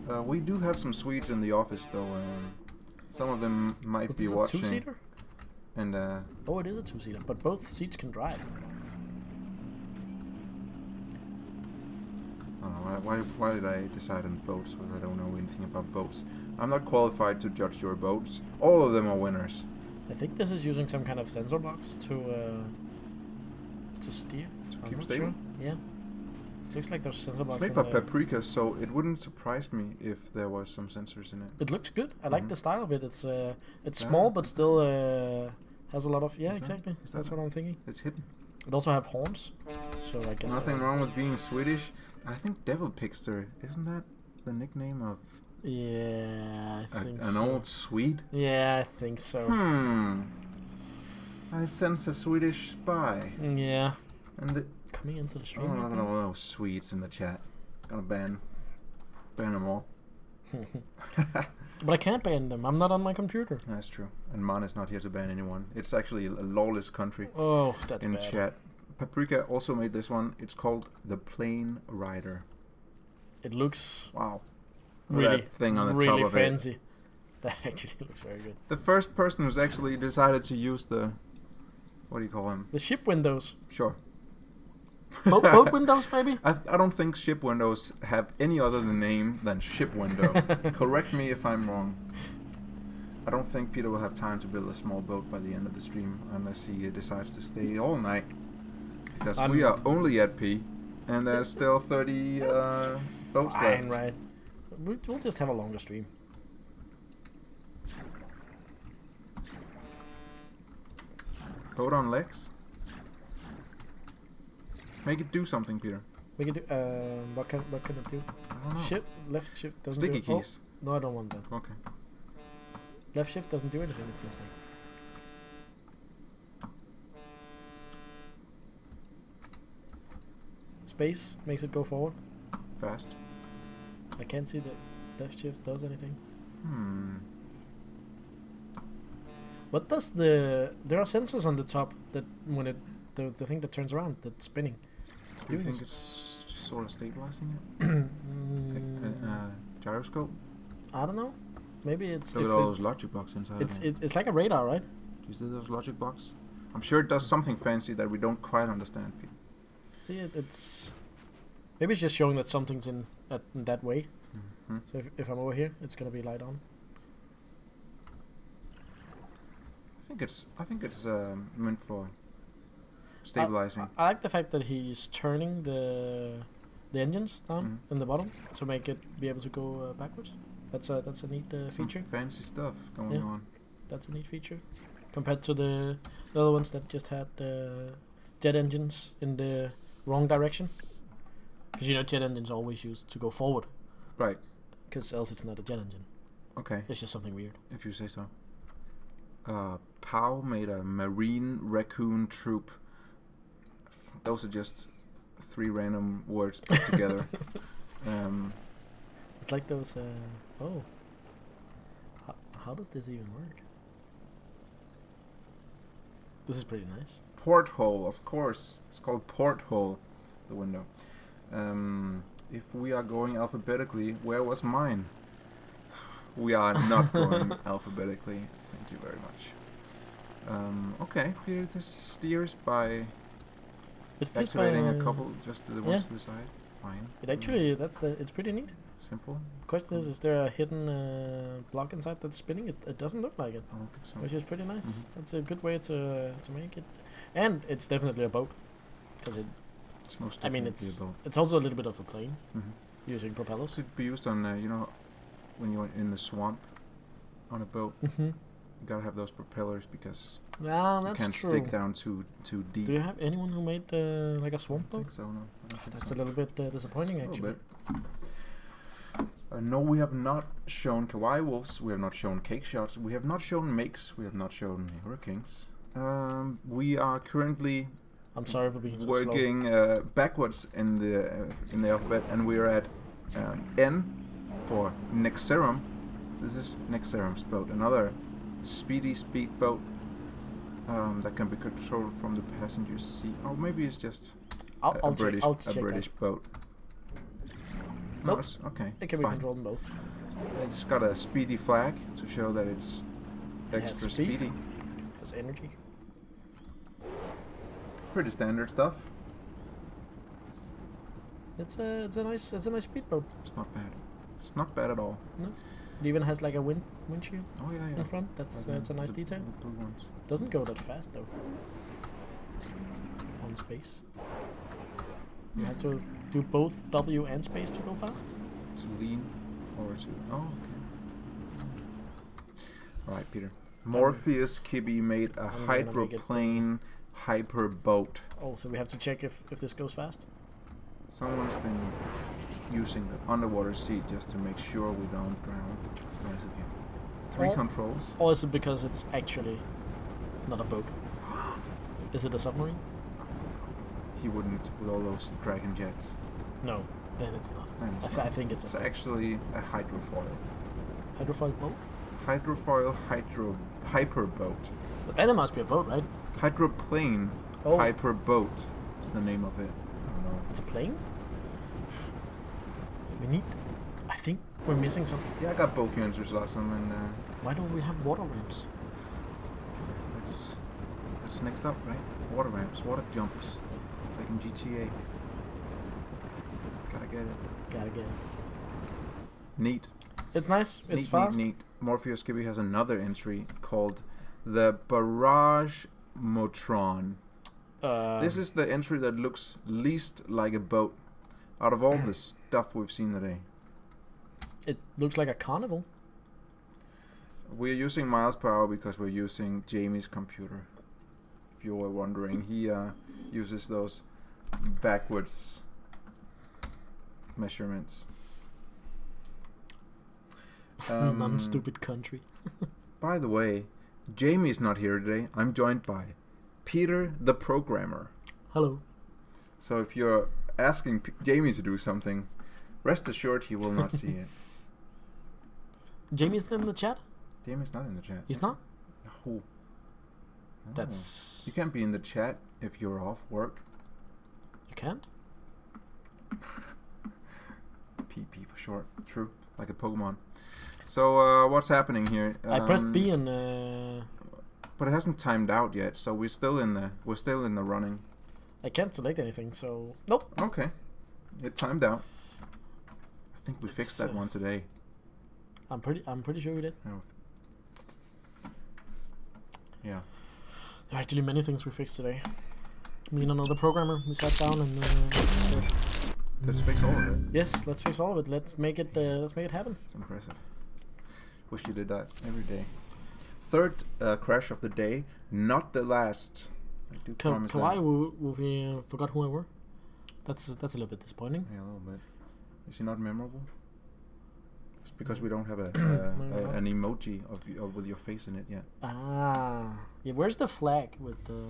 so. We do have some Swedes in the office, though. Some of them might Was be this watching. a 2-seater? And Oh, it is a 2-seater, but both seats can drive. I don't know, why did I decide on boats when I don't know anything about boats? I'm not qualified to judge your boats. All of them are winners. I think this is using some kind of sensor box to steer. I'm keep not stable? sure. Yeah. Looks like there's sensor It's box. made in by there. Paprika, so it wouldn't surprise me if there was some sensors in it. It looks good. I like the style of it. It's Yeah. small but still has a lot of Is that- exactly. is that That's what I'm thinking. It's hidden. It also have horns, so I guess Nothing wrong with being Swedish. I think Devil Pixter, isn't that the nickname of Yeah, I think An so. old Swede? Yeah, I think so. I sense a Swedish spy. Yeah. And coming into the stream. Oh, no, Swedes in the chat. Gonna ban them all. But I can't ban them. I'm not on my computer. That's true. And Man is not here to ban anyone. It's actually a lawless country. Oh, that's in bad. chat. Paprika also made this one. It's called the Plane Rider. It looks wow. Really, that thing on the really top of fancy. It. That actually looks very good. The first person who's actually decided to use the, what do you call them? The ship windows. Sure. Boat windows, maybe? I don't think ship windows have any other name than ship window. Correct me if I'm wrong. I don't think Peter will have time to build a small boat by the end of the stream unless he decides to stay all night. Because we are only at P, and there's still 30 boats fine, left. Right? We'll just have a longer stream. Boat on legs? Make it do something, Peter. We can do. What can it do? I don't know. Shift, left shift doesn't Sticky do. keys. Oh, no, I don't want that. Okay. Left shift doesn't do anything. It seems like. Space makes it go forward. Fast. I can't see that left shift does anything. What does the... There are sensors on the top that when it... The thing that turns around, that's spinning. Do you think it's just sort of stabilizing it? Gyroscope? I don't know. Maybe it's... Look at all those logic blocks inside. It's like a radar, right? You see those logic blocks? I'm sure it does something fancy that we don't quite understand. See, it's... Maybe it's just showing that something's in that way. Mm-hmm. So if I'm over here, it's gonna be light on. I think it's meant for stabilizing. I like the fact that he's turning the engines down in the bottom to make it be able to go backwards. That's a neat feature. Some fancy stuff going on. That's a neat feature compared to the other ones that just had jet engines in the wrong direction. Because jet engines are always used to go forward. Right. Because else it's not a jet engine. Okay. It's just something weird. If you say so. Pow made a marine raccoon troop. Those are just 3 random words put together. It's like those. Oh. How does this even work? This is pretty nice. Porthole, of course. It's called porthole. The window. If we are going alphabetically, where was mine? We are not going alphabetically. Thank you very much. Okay, Peter, this steers by activating a couple, just the ones to the side. Fine. It actually, it's pretty neat. Simple. The question is there a hidden block inside that's spinning? It doesn't look like it. I don't think so. Which is pretty nice. That's a good way to make it. And it's definitely a boat. Because it's most definitely a boat. It's also a little bit of a plane. Using propellers. Could be used on, when you're in the swamp on a boat. You gotta have those propellers because you can't stick down too deep. Do you have anyone who made like a swamp boat? I think so, no. That's a little bit disappointing, actually. No, we have not shown Kawaii Wolves, we have not shown Cake Shots, we have not shown Makes, we have not shown Hurricanes. We are currently I'm sorry for being so working backwards in the alphabet, and we are at N for Nexerum. This is Nexerum's boat, another speed boat that can be controlled from the passenger seat. Or maybe it's just a British boat. No, nope. Okay, it can be controlled in both. It's got a speedy flag to show that it's extra speedy. Has energy. Pretty standard stuff. It's a nice speedboat. It's not bad. It's not bad at all. No. It even has like a windshield in front. That's a nice detail. Doesn't go that fast though. On space. You have to do both W and space to go fast. To lean or to okay. Alright, Peter. Morpheus Kibby made a hydroplane hyper boat. Oh, so we have to check if this goes fast. Someone's been using the underwater seat just to make sure we don't drown. It's nice of you. 3 controls. Or is it because it's actually not a boat? Is it a submarine? He wouldn't with all those dragon jets. No, then it's not. I think it's actually a hydrofoil. Hydrofoil boat? Hydrofoil hyper boat. But then it must be a boat, right? Hydroplane hyper boat is the name of it. I don't know. It's a plane? I think we're missing something. Yeah, I got both your answers last time, and why don't we have water ramps? That's next up, right? Water ramps, water jumps, like in GTA. Gotta get it. Neat. It's nice. It's fast. Neat. Morpheus Gibby has another entry called the Barrage Motron. This is the entry that looks least like a boat out of all the stuff we've seen today. It looks like a carnival. We're using miles per hour because we're using Jamie's computer. If you were wondering, he uses those backwards measurements. Non-stupid country. By the way, Jamie's not here today. I'm joined by Peter the programmer. Hello. So if you're asking Jamie to do something, rest assured he will not see it. Jamie's in the chat? Jamie's not in the chat. He's not? No. No. That's... You can't be in the chat if you're off work. You can't? PP for short. True. Like a Pokemon. So what's happening here? I pressed B and but it hasn't timed out yet, so we're still in the running. I can't select anything, so nope. Okay. It timed out. I think we fixed that one today. I'm pretty sure we did. Oh. Yeah. There are actually many things we fixed today. Me and another programmer, we sat down and said, let's fix all of it. Yes, let's fix all of it. Let's make it happen. It's impressive. Wish you did that every day. Third crash of the day, not the last. I do promise that. We forgot who I were. That's a little bit disappointing. Yeah, a little bit. Is he not memorable? It's because we don't have an emoji of with your face in it yet. Ah, yeah. Where's the flag with the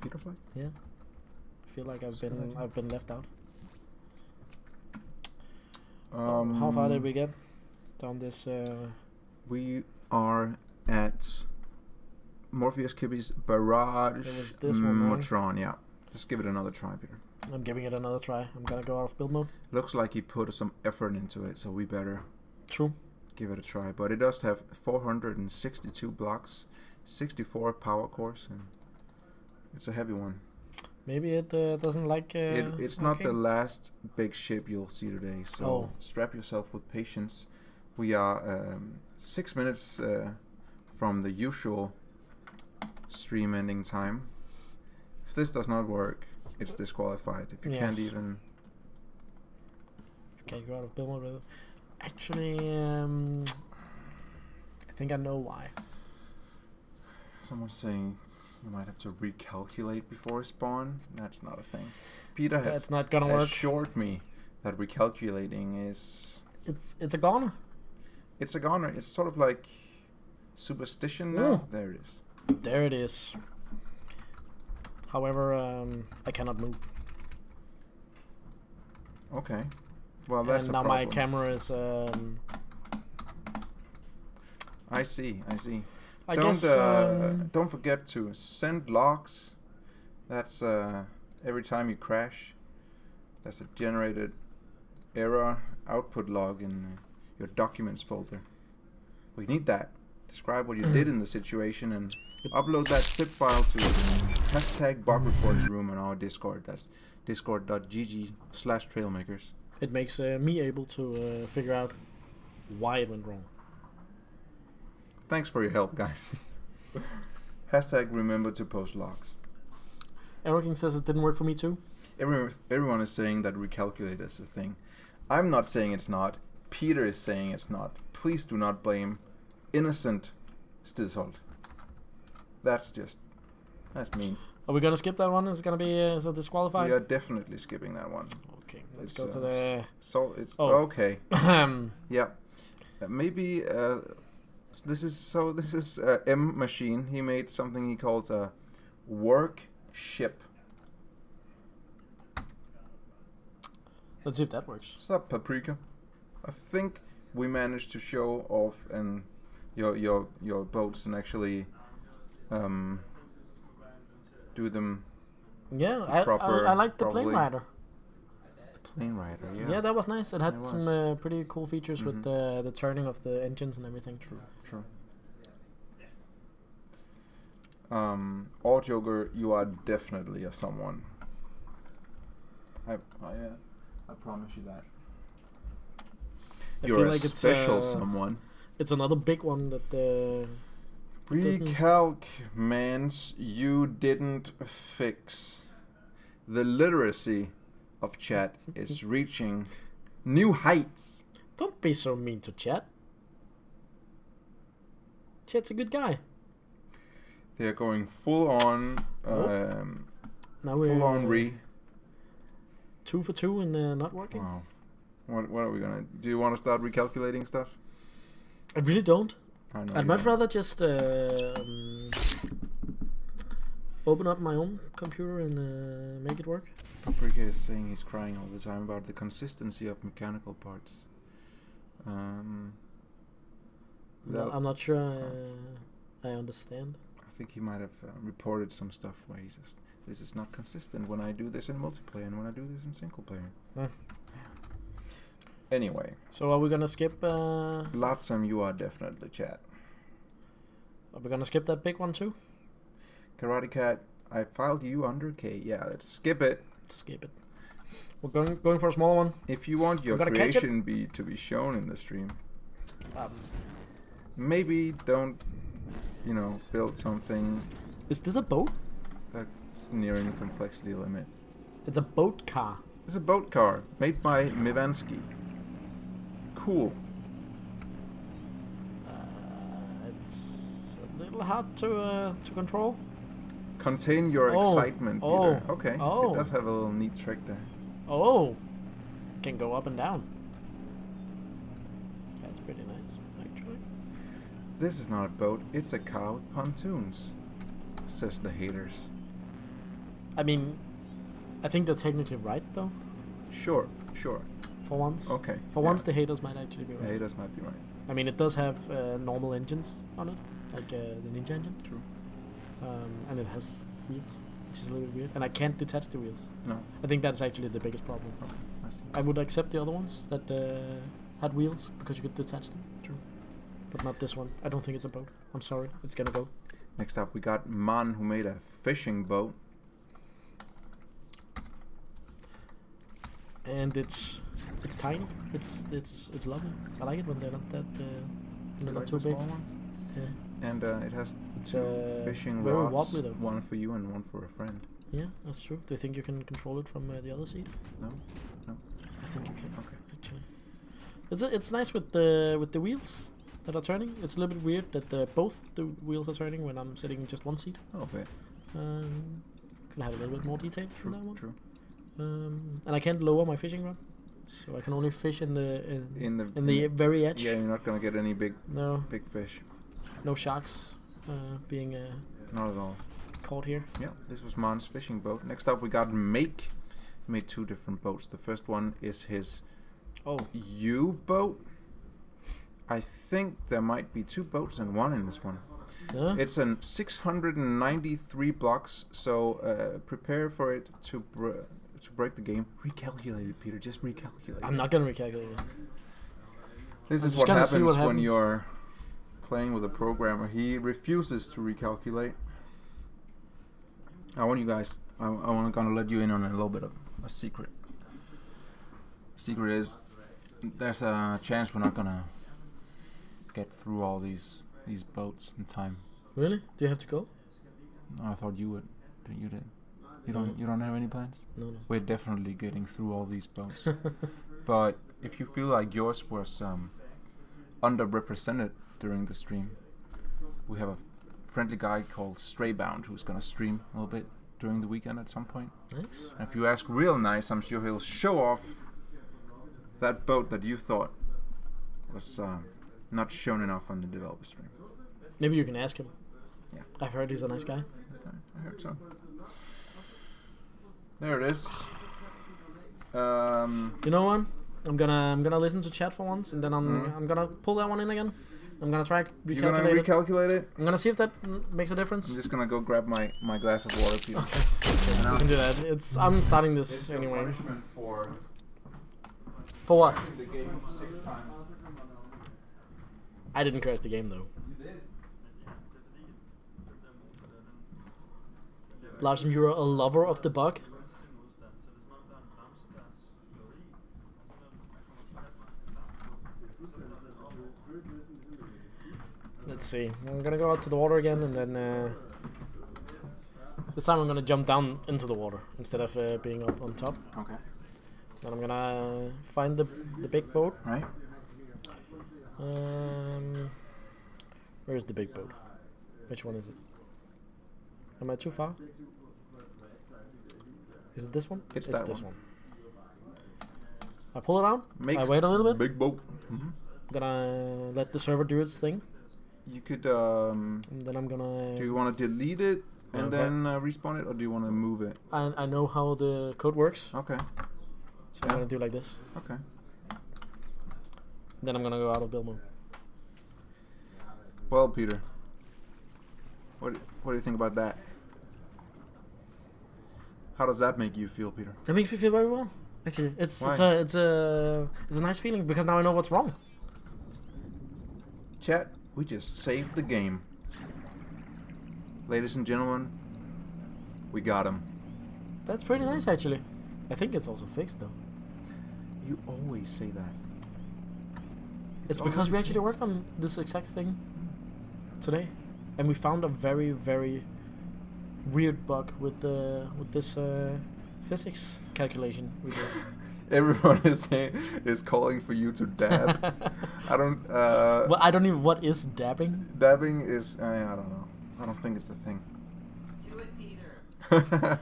Peter flag? Yeah. I feel like I've been left out. How far did we get down this? We are at Morpheus Kibby's Barrage Motron. Yeah, just give it another try, Peter. I'm giving it another try. I'm gonna go out of build mode. Looks like he put some effort into it, so we better give it a try. But it does have 462 blocks, 64 power cores, and it's a heavy one. Maybe it doesn't like. It's not the last big ship you'll see today, so strap yourself with patience. We are 6 minutes from the usual stream ending time. If this does not work, it's disqualified. If you can't even... Can't go out of build mode with it. Actually, I think I know why. Someone's saying you might have to recalculate before spawn. That's not a thing. Peter has not gonna work. assured me that recalculating is... It's a goner. It's a goner. It's sort of like superstition now. Ooh. There it is. There it is. However, I cannot move. Okay. Well, that's and a now problem. my camera is. I see. I guess. Don't forget to send logs. That's every time you crash. There's a generated error output log in your documents folder. We need that. Describe what you did in the situation and upload that zip file to #bug reports room on our Discord. That's discord.gg/trailmakers. It makes me able to figure out why it went wrong. Thanks for your help, guys. #remember to post logs. Eriking says it didn't work for me too. Everyone is saying that recalculate is a thing. I'm not saying it's not. Peter is saying it's not. Please do not blame innocent Stidsholt. That's mean. Are we gonna skip that one? Is it gonna be so disqualified? We are definitely skipping that one. Okay, let's go to the. It's okay. Yeah, maybe. This is M Machine. He made something he calls a workship. Let's see if that works. What's up, Paprika? I think we managed to show off and your boats and actually do them. Yeah, I like the plane rider. The plane rider, yeah. Yeah, that was nice. It had some pretty cool features with the turning of the engines and everything. True. Or Joker, you are definitely a someone. I promise you that. You're a like special someone. It's another big one that. Recalc, mans, you didn't fix. The literacy of chat is reaching new heights. Don't be so mean to chat. Chat's a good guy. They're going full on. Now we're full on 2 for 2 and not working. Wow. What are we gonna? Do you want to start recalculating stuff? I really don't. I'd much rather just open up my own computer and make it work. Paprika is saying he's crying all the time about the consistency of mechanical parts. I'm not sure I understand. I think he might have reported some stuff where he says, this is not consistent when I do this in multiplayer and when I do this in single player. Anyway. So are we gonna skip... Lotsam, you are definitely chat. Are we gonna skip that big one too? Karate Cat, I filed you under K. Yeah, let's skip it. Skip it. We're going for a smaller one. If you want your creation to be shown in the stream, maybe don't, build something. Is this a boat? That's nearing complexity limit. It's a boat car. It's a boat car made by Mivansky. Cool. It's a little hard to control. Contain your excitement, Peter. Okay. Oh. It does have a little neat trick there. Oh. Can go up and down. That's pretty nice, actually. This is not a boat, it's a car with pontoons, says the haters. I mean, I think they're technically right, though. Sure. For once. Okay. For once, the haters might actually be right. The haters might be right. I mean, it does have normal engines on it, like the Ninja engine. True. And it has wheels, which is a little bit weird. And I can't detach the wheels. No. I think that's actually the biggest problem. Okay, I see. I would accept the other ones that had wheels because you could detach them. True. But not this one. I don't think it's a boat. I'm sorry. It's gonna go. Next up, we got Man, who made a fishing boat. And it's tiny. It's lovely. I like it when they're not that not too big. Yeah. And it has two fishing rods, wobbly, though. one for you and one for a friend. Yeah, that's true. Do you think you can control it from the other seat? No. I think you can. Okay. Actually, it's nice with the wheels that are turning. It's a little bit weird that both the wheels are turning when I'm sitting in just one seat. Oh, bit. Could have a little bit more detail in that one. True. And I can't lower my fishing rod, so I can only fish in the very edge. Yeah, you're not gonna get any big fish. No sharks being not at all caught here. Yeah, this was Man's fishing boat. Next up, we got Make. He made two different boats. The first one is his U-boat. I think there might be two boats and one in this one. It's an 693 blocks, so prepare for it to break the game. Recalculate it, Peter. Just recalculate. I'm not gonna recalculate it. This is what happens when you're playing with a programmer. He refuses to recalculate. I want you guys. I'm gonna let you in on a little bit of a secret. Secret is there's a chance we're not gonna get through all these boats in time. Really? Do you have to go? No, I thought you would. But you did. You don't have any plans? No. We're definitely getting through all these boats. But if you feel like yours was underrepresented during the stream, we have a friendly guy called Straybound who's gonna stream a little bit during the weekend at some point. Nice. And if you ask real nice, I'm sure he'll show off that boat that you thought was not shown enough on the developer stream. Maybe you can ask him. Yeah. I've heard he's a nice guy. I heard so. There it is. You know what? I'm gonna listen to chat for once, and then I'm gonna pull that one in again. I'm gonna try You're gonna recalculate it? I'm gonna see if that makes a difference. I'm just gonna go grab my glass of water, Peter. Okay. You can do that. I'm starting this anyway. For what? The game 6 times. I didn't crash the game though. You did. Larsen, you're a lover of the bug. Let's see. I'm gonna go out to the water again, and then this time I'm gonna jump down into the water instead of being up on top. Okay. Then I'm gonna find the big boat. Right. Where is the big boat? Which one is it? Am I too far? Is it this one? It's this one. I pull it out. Makes I wait a little bit. Big boat. Mm-hmm. I'm gonna let the server do its thing. You could. And then I'm gonna. Do you want to delete it and then respawn it, or do you want to move it? I know how the code works. Okay. So I'm gonna do like this. Okay. Then I'm gonna go out of build mode. Well, Peter, what do you think about that? How does that make you feel, Peter? That makes me feel very well. Actually, it's a nice feeling because now I know what's wrong. Chat, we just saved the game. Ladies and gentlemen, we got him. That's pretty nice, actually. I think it's also fixed though. You always say that. It's because we actually worked on this exact thing today, and we found a very, very weird bug with this physics calculation we did. Everyone is calling for you to dab. I don't. Well, I don't even. What is dabbing? Dabbing is. I don't know. I don't think it's a thing. Do it, Peter.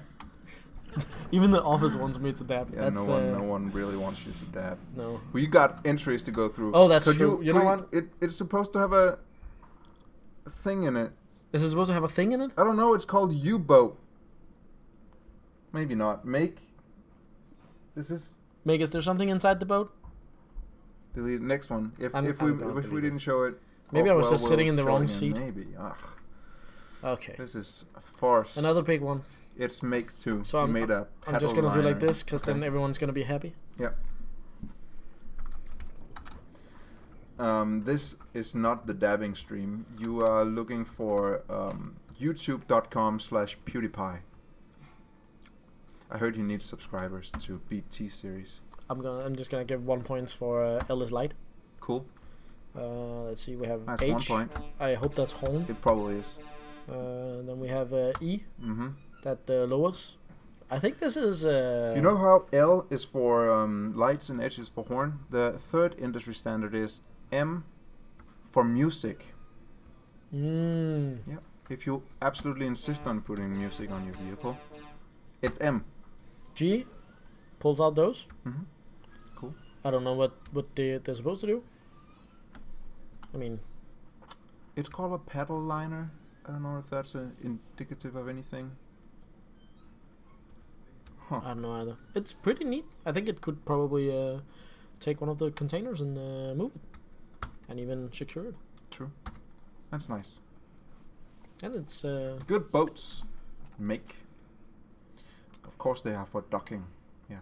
Even the office wants me to dab. Yeah, That's, no one really wants you to dab. No. Well, you got entries to go through. Oh, that's true. You know what? It's supposed to have a thing in it. Is it supposed to have a thing in it? I don't know. It's called U-boat. Maybe not. This is. Meg, is there something inside the boat? Delete next one. If I'm we didn't show it. Maybe I was just sitting in the show wrong it seat. Maybe. Ugh. Okay. This is a farce. Another big one. It's make 2. So I'm just gonna do like this because then everyone's gonna be happy. Yep. This is not the dabbing stream. You are looking for youtube.com/PewDiePie. I heard you need subscribers to beat T-Series. I'm just gonna give 1 point for Ellis Light. Cool. Let's see, we have That's H. 1 point. I hope that's home. It probably is. Then we have E. Mm-hmm. That lowers. I think this is. You know how L is for lights and H is for horn? The third industry standard is M for music. Yep. If you absolutely insist on putting music on your vehicle, it's M. G pulls out those. Mm-hmm. Cool. I don't know what they're supposed to do. I mean, it's called a pedal liner. I don't know if that's indicative of anything. Huh. I don't know either. It's pretty neat. I think it could probably take one of the containers and move it, and even secure it. True. That's nice. And it's good boats make. Of course they are for docking. Yeah.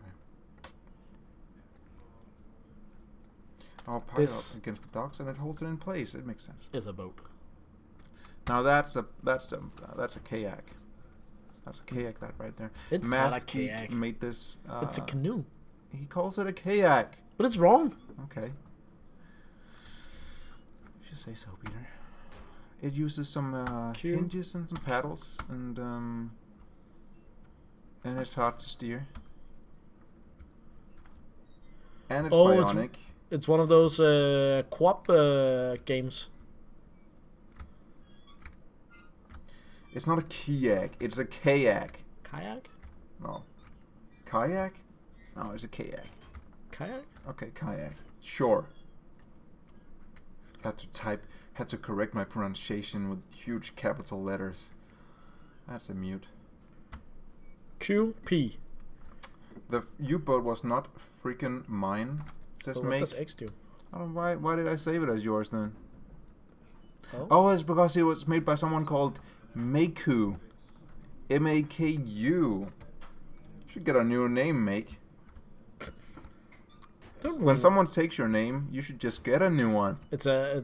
I'll pile it up against the docks and it holds it in place. It makes sense. Is a boat. Now that's a kayak. That's a kayak that right there. It's Math not a kayak. Made this. It's a canoe. He calls it a kayak. But it's wrong. Okay. If you say so, Peter. It uses some hinges and some paddles, and it's hard to steer. And it's bionic. It's one of those co-op games. It's not a kayak. It's a kayak. Kayak? No. Kayak? No, it's a kayak. Kayak? Okay, kayak. Sure. Had to correct my pronunciation with huge capital letters. That's a mute. QP. The U-boat was not freaking mine. It says So what make. does X do? I don't know why did I save it as yours then? Oh? It's because it was made by someone called Maku. M-A-K-U. Should get a new name, Make. When someone takes your name, you should just get a new one. It's a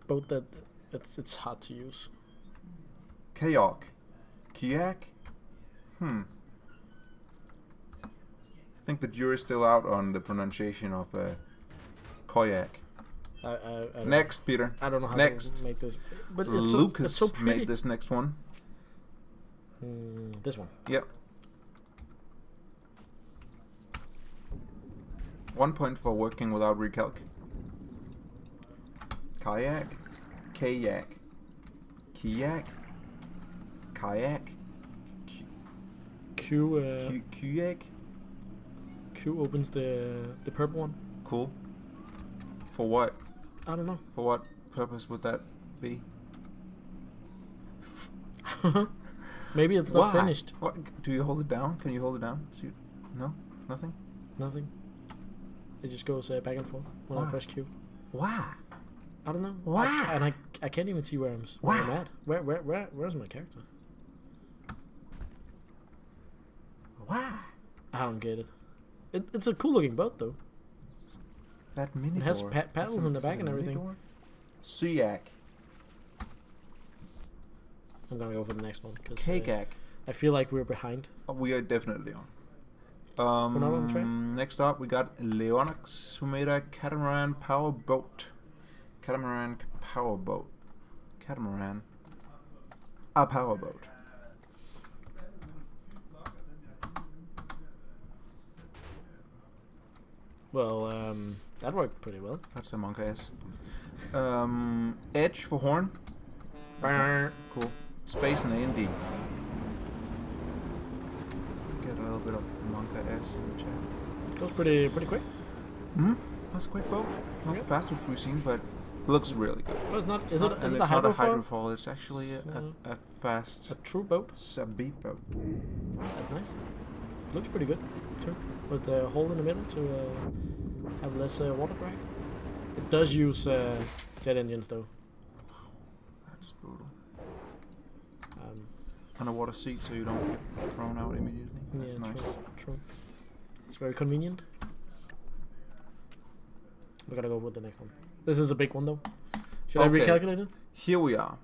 boat that it's hard to use. Kayak. Kayak? I think the jury's still out on the pronunciation of kayak. I don't Next, Peter. I don't know how Next. to make this, but it's Lucas so pretty. made this next one. This one. Yep. 1 point for working without recalc. Kayak. Kayak. Kayak. Kayak. Kayak. Q opens the purple one. Cool. For what? I don't know. For what purpose would that be? Maybe it's not Why? finished. What? Do you hold it down? Can you hold it down? No? Nothing? Nothing. It just goes back and forth when I Why? press Q. Why? I don't know. Why? I can't even see where I'm at. Where's my character? Why? I don't get it. It's a cool looking boat though. That mini It has door. paddles in the back and everything. Suyak. I'm gonna go for the next one because Kagak. I feel like we're behind. We are definitely on. We're not on the train? Next up, we got Leonix, who made a catamaran power boat. Catamaran power boat. Catamaran. A power boat. Well, that worked pretty well. That's a monk S. Edge for horn. Cool. Space and A&D. Get a little bit of Monka S in the chat. Goes pretty quick. That's a quick boat. Not Yep. the fastest we've seen, but looks really good. But it's not. It's Is not- it? and Is it it's a not a hydrofoil? hydrofoil. It's actually a fast A true boat. speedboat. That's nice. Looks pretty good too, with the hole in the middle to have less water drag. It does use jet engines though. That's brutal. Um, Underwater seat so you don't get thrown out immediately. That's yeah, nice. true. It's very convenient. We're gonna go with the next one. This is a big one though. Should I Okay. recalculate it? Here we are.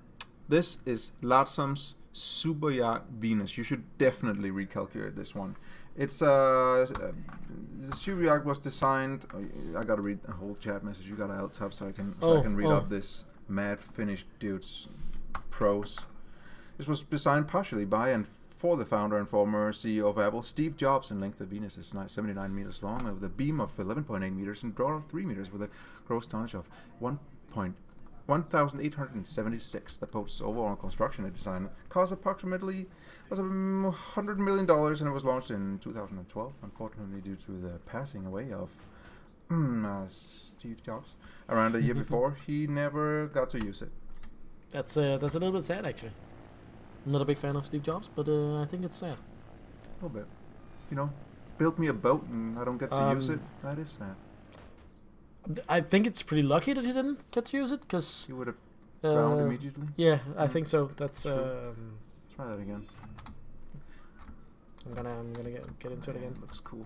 This is Latsum's Super Yacht Venus. You should definitely recalculate this one. It's the Super Yacht was designed. I gotta read a whole chat message. You gotta alt tab so I can read up this mad Finnish dude's prose. This was designed partially by and for the founder and former CEO of Apple, Steve Jobs. In length, the Venus is 79 meters long with a beam of 11.8 meters and broad of 3 meters with a gross tonnage of 1,876. The boat's overall construction and design cost approximately $100 million, and it was launched in 2012. Unfortunately, due to the passing away of Steve Jobs around a year before, he never got to use it. That's a little bit sad actually. I'm not a big fan of Steve Jobs, but I think it's sad. A little bit. You know, built me a boat and I don't get to use it. That is sad. I think it's pretty lucky that he didn't get to use it, because He would have drowned immediately. yeah, I think so. That's True. Try that again. I'm gonna get into it again. Looks cool.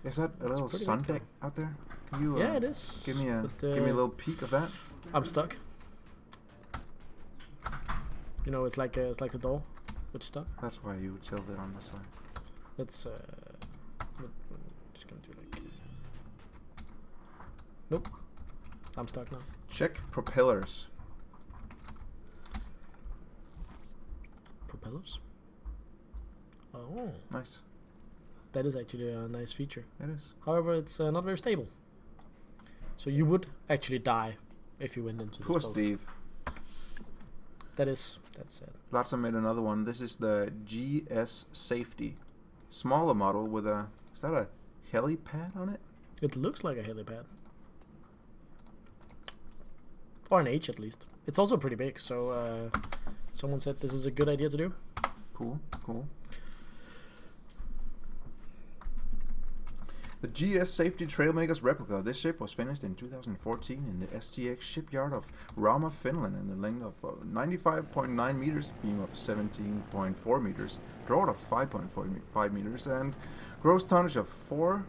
Is that a little pretty sun big, deck out there? Can you? Yeah, it is. Give me a but, give me a little peek of that. I'm stuck. You know, it's like the door. It's stuck. That's why you tilt it on the side. Let's just gonna do like. Nope. I'm stuck now. Check propellers. Propellers. Oh, Nice. that is actually a nice feature. It is. However, it's not very stable. So you would actually die if you went into Poor this boat. Steve. That's sad. Latza made another one. This is the GS Safety. Smaller model with a... Is that a helipad on it? It looks like a helipad. Or an H at least. It's also pretty big, so someone said this is a good idea to do. Cool, cool. The GS Safety Trailmakers replica. This ship was finished in 2014 in the STX shipyard of Rauma, Finland, in the length of 95.9 meters, beam of 17.4 meters, draught of 5.5 meters, and gross tonnage of 4.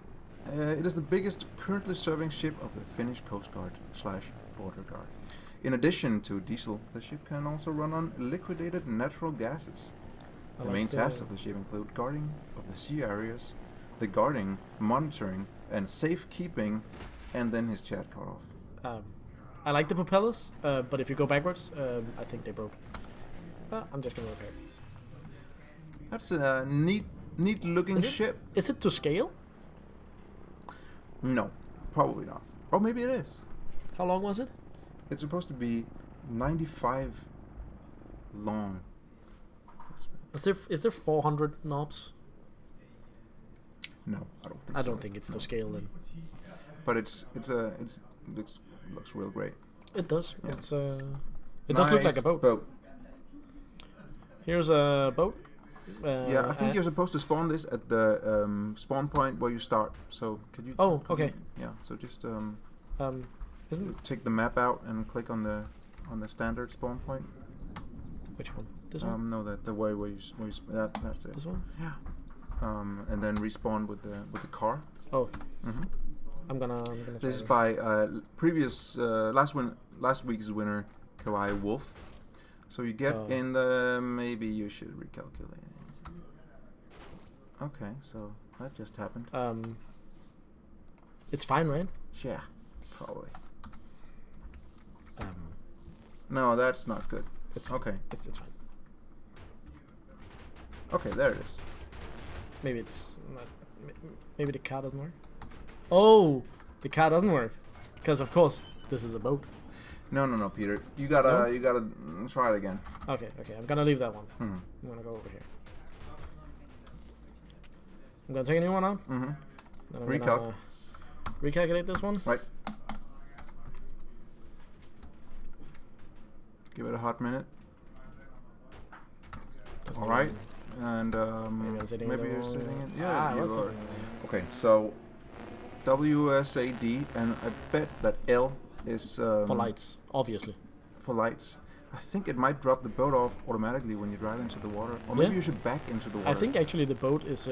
It is the biggest currently serving ship of the Finnish Coast Guard / Border Guard. In addition to diesel, the ship can also run on liquidated natural gases. The main tasks of the ship include guarding of the sea areas, the guarding, monitoring, and safekeeping, and then his chat cut off. I like the propellers, but if you go backwards, I think they broke. I'm just gonna repair. That's a neat looking ship. Is it to scale? No, probably not. Or maybe it is. How long was it? It's supposed to be 95 long. Is there 400 knobs? No, I don't think so. I don't think it's to scale then. But it looks real great. It does. Yeah. It does look like a boat. Here's a boat. Yeah, I think you're supposed to spawn this at the spawn point where you start. So could you? Oh, okay. Yeah. So just isn't take the map out and click on the standard spawn point. Which one? This one? No, the way where you that's it. This one? Yeah. And then respawn with the car. Oh. Mhm. I'm gonna. This is by previous last week's winner, Kawaii Wolf. So you get in the... Maybe you should recalculate. Okay, so that just happened. It's fine, right? Yeah, probably. No, that's not good. It's okay. It's fine. Okay, there it is. Maybe it's not. Maybe the car doesn't work. Oh, the car doesn't work, because of course this is a boat. No, Peter. You gotta try it again. Okay. I'm gonna leave that one. Mm-hmm. I'm gonna go over here. I'm gonna take a new one out. Mm-hmm. Recalculate this one. Right. Give it a hot minute. All right. And maybe you're sitting in. Yeah, you are. Okay, so WSAD, and I bet that L is for lights, obviously. For lights. I think it might drop the boat off automatically when you drive into the water, or maybe you should back into the water. I think actually the boat is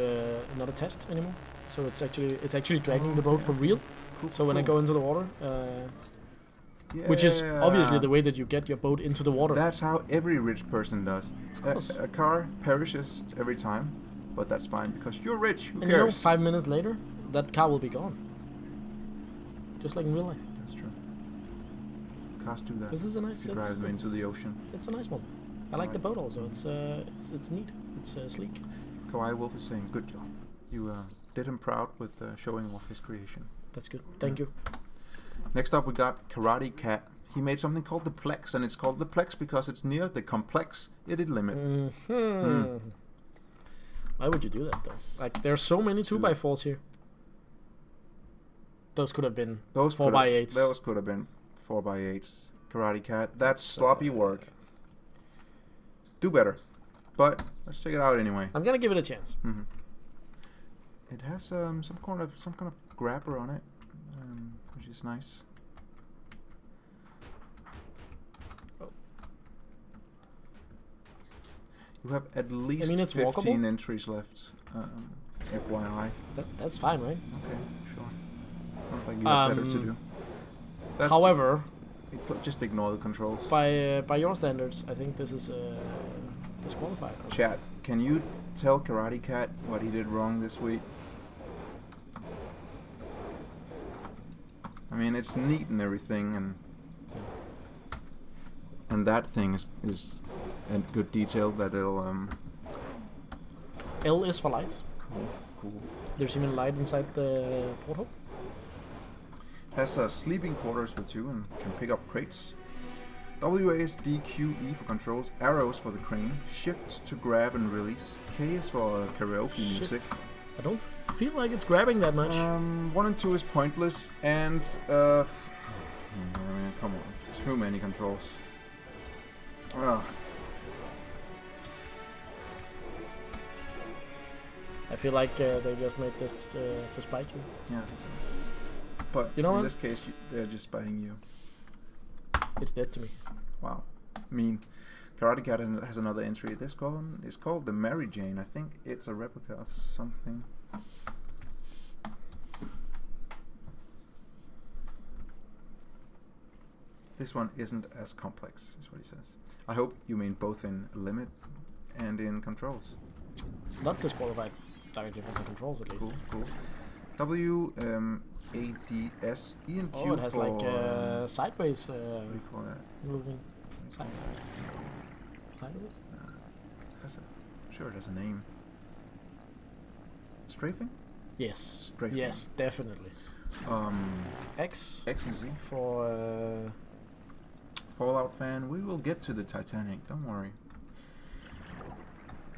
not a test anymore, so it's actually dragging the boat for real. Cool, so when I go into the water, which is obviously the way that you get your boat into the water. That's how every rich person does. Of course. A car perishes every time, but that's fine because you're rich. Who cares? You know, 5 minutes later, that car will be gone. Just like in real life. That's true. Cars do that. This is a nice. You drive them into the ocean. It's a nice one. I like the boat also. It's neat. It's sleek. Kawaii Wolf is saying, "Good job. You did him proud with showing off his creation." That's good. Thank you. Next up, we got Karate Cat. He made something called the Plex, and it's called the Plex because it's near the complexity limit. Why would you do that though? Like, there are so many 2x4s here. Those could have been 4x8s. Those could have been 4x8s. Karate Cat. That's sloppy work. Do better. But let's check it out anyway. I'm gonna give it a chance. Mm-hmm. It has some kind of grabber on it, which is nice. You have at least 15 walkable? entries left. FYI. That's fine, right? Okay, sure. Not like you have better to do. However, just ignore the controls. By your standards, I think this is disqualified. Chat, can you tell Karate Cat what he did wrong this week? I mean, it's neat and everything, and that thing is a good detail that it'll L is for lights. Cool. There's even light inside the porthole. Has sleeping quarters for two and can pick up crates. WASDQE for controls, arrows for the crane, shift to grab and release, K is for karaoke music. I don't feel like it's grabbing that much. 1 and 2 is pointless, and come on, too many controls. I feel like they just made this to spite you. Yeah, I think so. But you know in what? this case, they're just spiting you. It's dead to me. Wow, mean. Karate Cat has another entry. This one is called the Mary Jane. I think it's a replica of something. This one isn't as complex, is what he says. I hope you mean both in limit and in controls. Not disqualified directly from the controls, at least. Cool. W, A, D, S, E, and Q. Oh, it has for, like sideways. what do you call that? Moving. Sideways? I'm sure it has a name. Strafing? Yes. Strafing. Yes, definitely. X and Z. for Fallout fan, we will get to the Titanic, don't worry.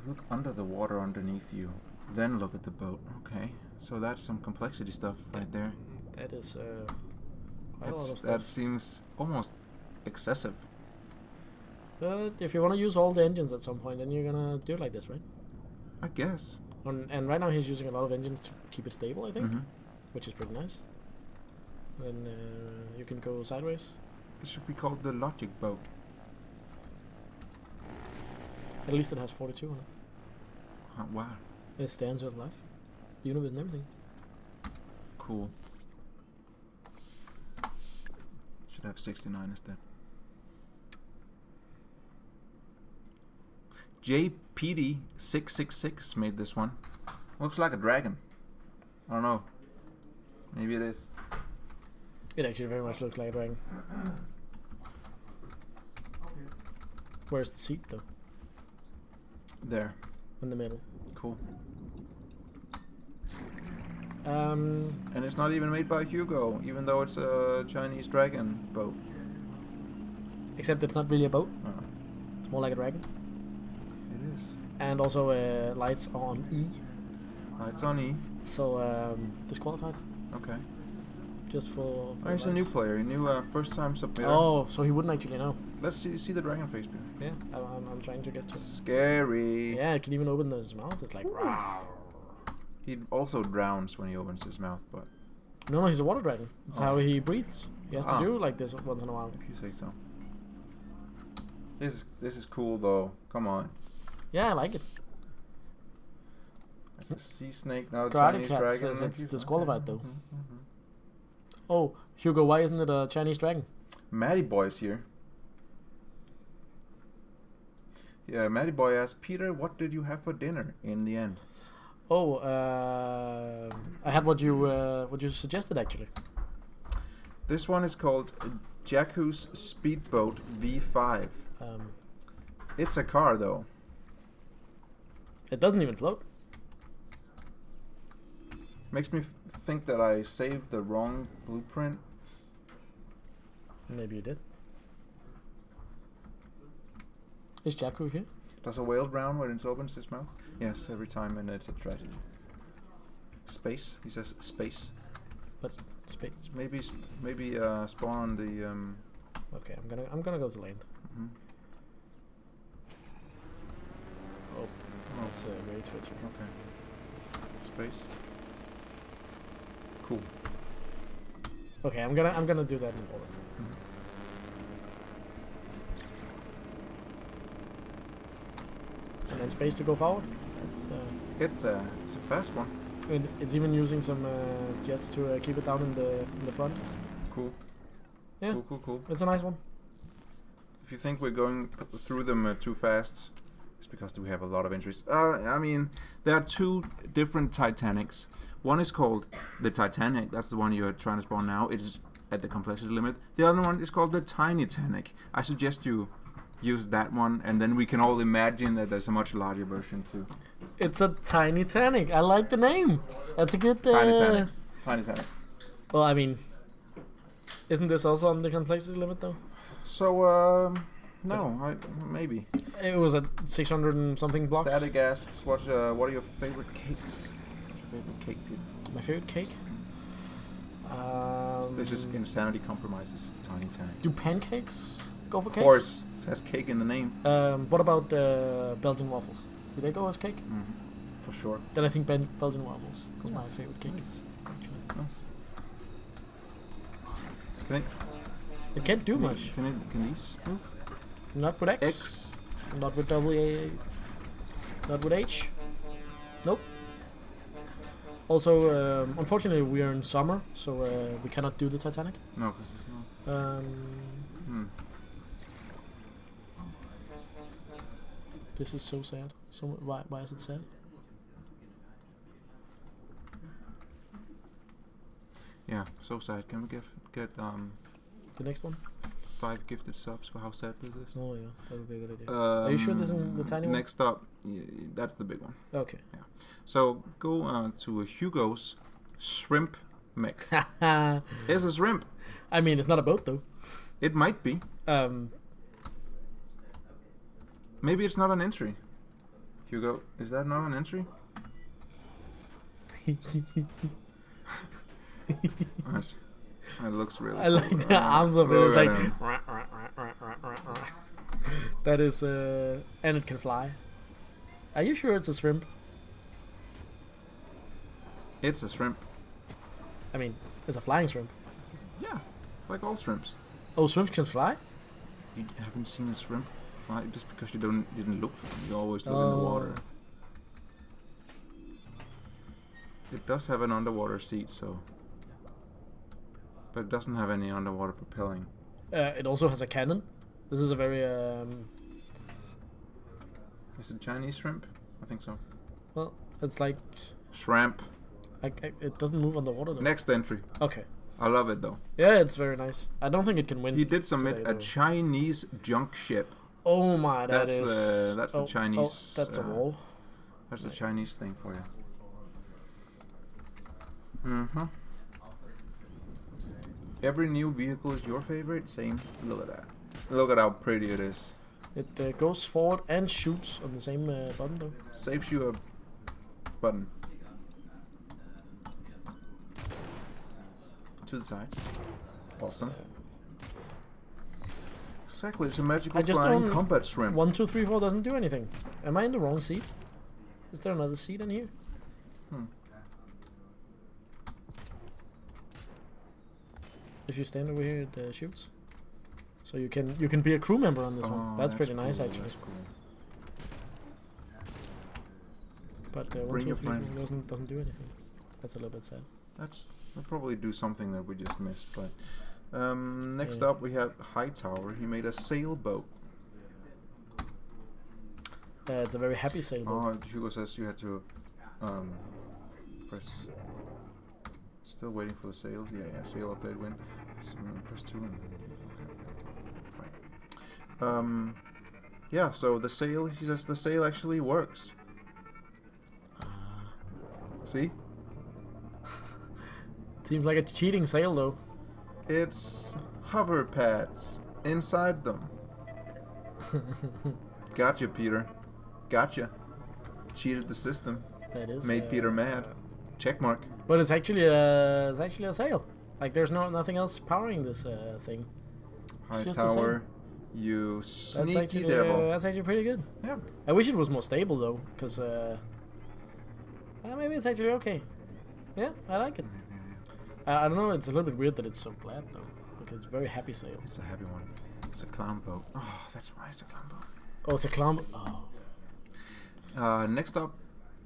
Look under the water underneath you, then look at the boat. Okay, so that's some complexity stuff right there. That is quite a lot of stuff. That seems almost excessive. But if you want to use all the engines at some point, then you're gonna do it like this, right? I guess. And right now he's using a lot of engines to keep it stable, I think, Mm-hmm. which is pretty nice. Then you can go sideways. It should be called the Logic Boat. At least it has 42 on it. Wow, It stands with life, universe, and everything. cool. Should have 69 instead. JPD666 made this one. Looks like a dragon. I don't know. Maybe it is. It actually very much looks like a dragon. Where's the seat, though? There. In the middle. Cool. Um, And it's not even made by Hugo, even though it's a Chinese dragon boat. except it's not really a boat. Uh, It's more like a dragon. it is. And also lights are on E. It's on E. So disqualified. Okay. Just for Oh, he's a new lights. player. A new first time submitter. Oh, so he wouldn't actually know. Let's see the dragon face. Peter. Yeah, I'm trying to get to. Scary. Yeah, it can even open his mouth. It's like. Rawr. He also drowns when he opens his mouth, but No, he's a water dragon. It's Oh. how he breathes. He has to Ah. do like this once in a while. if you say so. This is cool though. Come on. Yeah, I like it. It's a sea snake, not a Karate Chinese Cat dragon. says like it's you- disqualified, though. Mhm. Oh, Hugo, why isn't it a Chinese dragon? Matty Boy's here. Yeah, Matty Boy asked Peter, "What did you have for dinner in the end?" Oh, I had what you suggested actually. This one is called Jakku's Speedboat V5. It's a car though. It doesn't even float. Makes me think that I saved the wrong blueprint. Maybe you did. Is Jakku here? Does a whale drown when it opens its mouth? Yes, every time, and it's a tragedy. Space. He says space. But space. Maybe spawn on the. Okay, I'm gonna go to land. Mhm. Oh, that's very twitchy. Okay. Space. Cool. Okay, I'm gonna do that in order. Mhm. And then space to go forward. That's It's a fast one. and it's even using some jets to keep it down in the front. Cool. Yeah, Cool. it's a nice one. If you think we're going through them too fast, it's because we have a lot of entries. I mean, there are two different Titanics. One is called the Titanic. That's the one you're trying to spawn now. It's at the complexity limit. The other one is called the Tiny Tanic. I suggest you use that one, and then we can all imagine that there's a much larger version too. It's a Tiny Tanic. I like the name. That's a good. Tiny Tanic. Tiny Tanic. Well, I mean, isn't this also on the complexity limit though? So, maybe. It was at 600 and something blocks. Static asks, what are your favorite cakes? What's your favorite cake, Peter? My favorite cake? This is Insanity Compromises. Tiny Tank. Do pancakes go for cakes? Of course. It has cake in the name. What about Belgian waffles? Do they go as cake? Mm-hmm. For sure. Then I think Belgian waffles is my favorite cake. Nice. Actually. Nice. Can It can't do much. Can these move? Not with X. X. Not with W. Not with H. Nope. Also, unfortunately, we are in summer, so we cannot do the Titanic. No, because it's not. This is so sad. So why is it sad? Yeah, so sad. Can we get The next one? 5 gifted subs for how sad this is? Oh yeah, that would be a good idea. Are you sure this isn't the tiny one? Next up, that's the big one. Okay. Yeah. So go to Hugo's shrimp mech. It's a shrimp. I mean, it's not a boat though. It might be. Maybe it's not an entry. Hugo, is that not an entry? Nice. It looks really I like cool. the arms of it. It's Look like at him. that is and it can fly. Are you sure it's a shrimp? It's a shrimp. I mean, it's a flying shrimp. Yeah, like all shrimps. Oh, shrimps can fly? You haven't seen a shrimp fly just because you didn't look for them. You always look in the water. It does have an underwater seat, so, but it doesn't have any underwater propelling. It also has a cannon. This is a very Is it Chinese shrimp? I think so. well, it's like Shrimp. it doesn't move underwater though. Next entry. Okay. I love it though. Yeah, it's very nice. I don't think it can win. He did submit today, a though. Chinese junk ship. Oh my, That's is. the Chinese. Oh, that's a wall. That's the Chinese thing for you. Mm-hmm. Every new vehicle is your favorite? Same. Look at that. Look at how pretty it is. It goes forward and shoots on the same button though. Saves you a button. To the sides. Awesome. Exactly, it's a magical I just flying don't- combat shrimp. 1, 2, 3, 4 doesn't do anything. Am I in the wrong seat? Is there another seat in here? If you stand over here, it shoots. So you can be a crew member on this one. That's pretty nice cool, actually. that's cool. But 1, Bring 2, your 3, 4 friends. doesn't do anything. That's a little bit sad. They'll probably do something that we just missed. But next Yeah. up we have Hightower. He made a sailboat. It's a very happy sailboat. Oh, Hugo says you had to press. Still waiting for the sails. Yeah, sail update win. Press 2 and right. Yeah. So the sail. He says the sail actually works. See? Seems like a cheating sail though. It's hover pads inside them. Gotcha, Peter. Gotcha. Cheated the system. That is. Made Peter mad. Check mark. But it's actually a sail. Like there's nothing else powering this thing. It's just a sail. Hightower, you That's sneaky actually, devil. that's actually pretty good. Yeah. I wish it was more stable though, because maybe it's actually okay. Yeah, I like it. I don't know. It's a little bit weird that it's so flat though, because it's a very happy sail. It's a heavy one. It's a clown boat. Oh, that's why it's a clown boat. Oh, it's a clown. Oh, Next up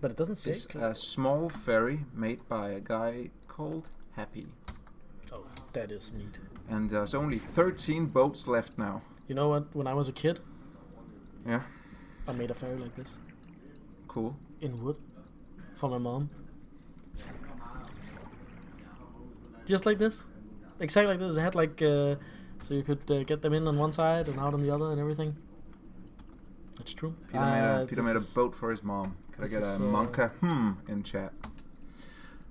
but it doesn't say. is a small ferry made by a guy called Happy. Oh, that is neat. And there's only 13 boats left now. You know what? When I was a kid, Yeah. I made a ferry like this Cool. in wood for my mom. Just like this, exactly like this. It had like so you could get them in on one side and out on the other and everything. That's true. Peter made a boat for his mom. Could I get a monka in chat?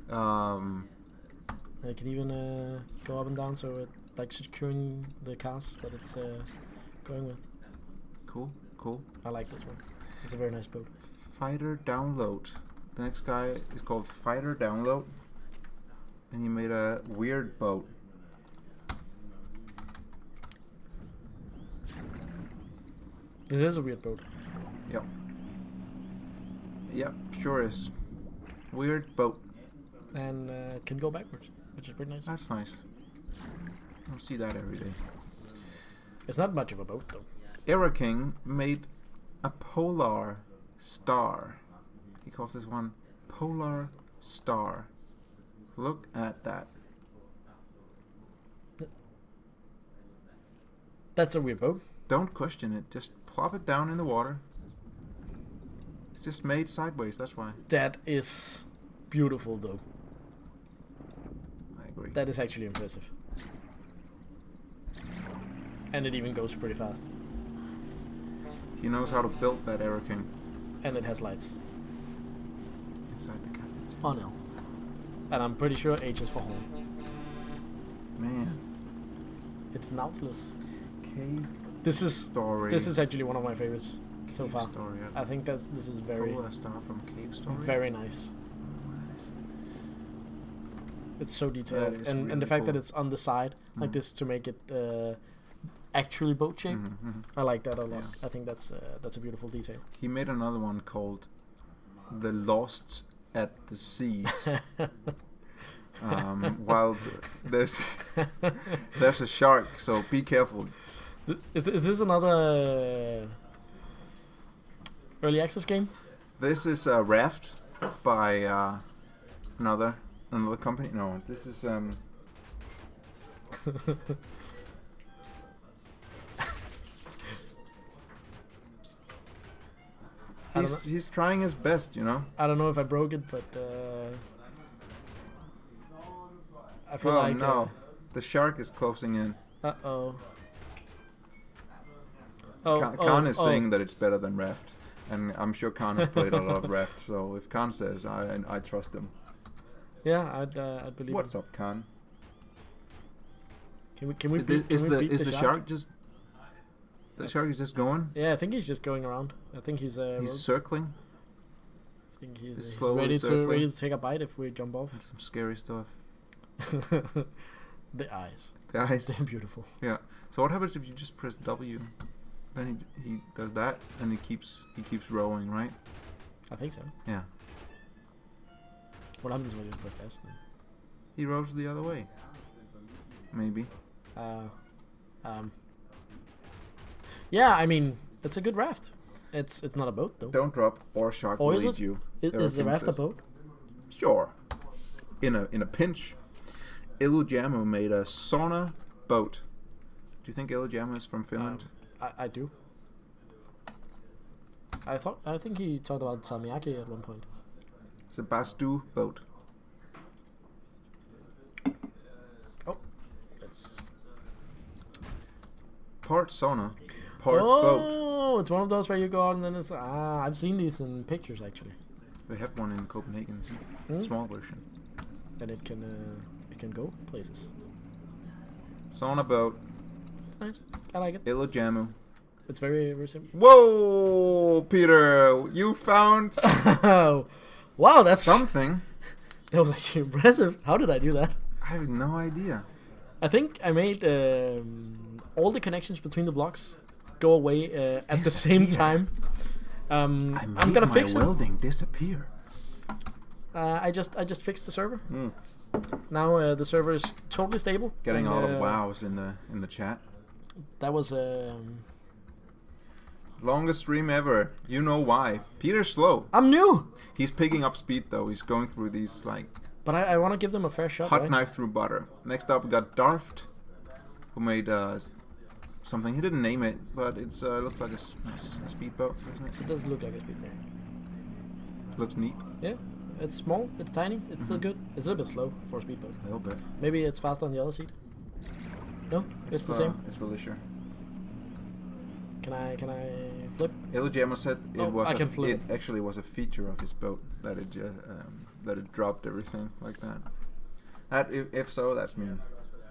I can even go up and down so it like securing the cars that it's going with. Cool. I like this one. It's a very nice boat. Fighter Download. The next guy is called Fighter Download, and he made a weird boat. This is a weird boat. Yep, sure is. Weird boat. And it can go backwards, which is pretty nice. That's nice. I don't see that every day. It's not much of a boat, though. Era King made a Polar Star. He calls this one Polar Star. Look at that. That's a weird boat. Don't question it. Just plop it down in the water. It's just made sideways, that's why. That is beautiful, though. I agree. That is actually impressive. And it even goes pretty fast. He knows how to build that Era King. And it has lights. Inside the cabin. On L. And I'm pretty sure H is for home. Man. It's Nautilus. Cave This Story. is actually one of my favorites so Cave far. Story. I think this is very Polar Star from Cave Story. very nice. Nice. It's so detailed, That is and really the fact that cool. it's on the side like Mhm. this to make it actually boat shaped. Mhm. I like that a lot. Yeah. I think that's a beautiful detail. He made another one called The Lost at the Seas. While there's a shark, so be careful. Is this another early access game? This is a Raft by another company. No, this is I don't know. he's trying his best, you know. I don't know if I broke it, but I feel Oh like no, the shark is closing in. oh. Khan is saying that it's better than Raft, and I'm sure Khan has played a lot of Raft. So if Khan says, I trust him. Yeah, I'd believe. What's him. up, Khan? Can we Is beat the shark just? The shark is just going. Yeah, I think he's just going around. I think he's He's circling. I think he's slowly ready circling. to take a bite if we jump off. That's some scary stuff. The eyes. The eyes. They're beautiful. Yeah. So what happens if you just press W? Then he does that, and he keeps rowing, right? I think so. Yeah. What happens when you press S then? He rows the other way. Maybe. Yeah, I mean, it's a good raft. It's not a boat though. Don't drop, or shark Or will is eat it? you. Is the raft a says. boat? Sure. In a pinch. Ilujamu made a sauna boat. Do you think Ilujamu is from Finland? I do. I think he talked about salmiakki at one point. It's a Bastu boat. Oh, it's Part sauna, part boat. Oh, it's one of those where you go out and then it's I've seen these in pictures actually. They have one in Copenhagen too. Hmm? Small version. And it can go places. Sauna boat. It's nice. I like it. Ilujamu. It's very very simple. Whoa, Peter! You found Wow, that's something. That was actually impressive. How did I do that? I have no idea. I think I made all the connections between the blocks go away at the same time. I'm gonna fix it. welding disappear. I just fixed the server. Mm. Now the server is totally stable. Getting and, a lot of wows in the chat. That was Longest stream ever. You know why? Peter's slow. I'm new, He's picking up speed though. He's going through these like but I want to give them a fair shot. hot Right? knife through butter. Next up we got Darft, who made something. He didn't name it, but it's looks like a speedboat, doesn't it? It does look like a speedboat. Looks neat. Yeah, it's small, it's tiny, it's still good. It's a little bit slow for a speedboat. A little bit. Maybe it's faster on the other seat. No, it's the same. It's really sure. Can I flip? Ilujamu said it Oh, was I can flip it actually was a feature of his boat that it just that it dropped everything like that. If so, that's me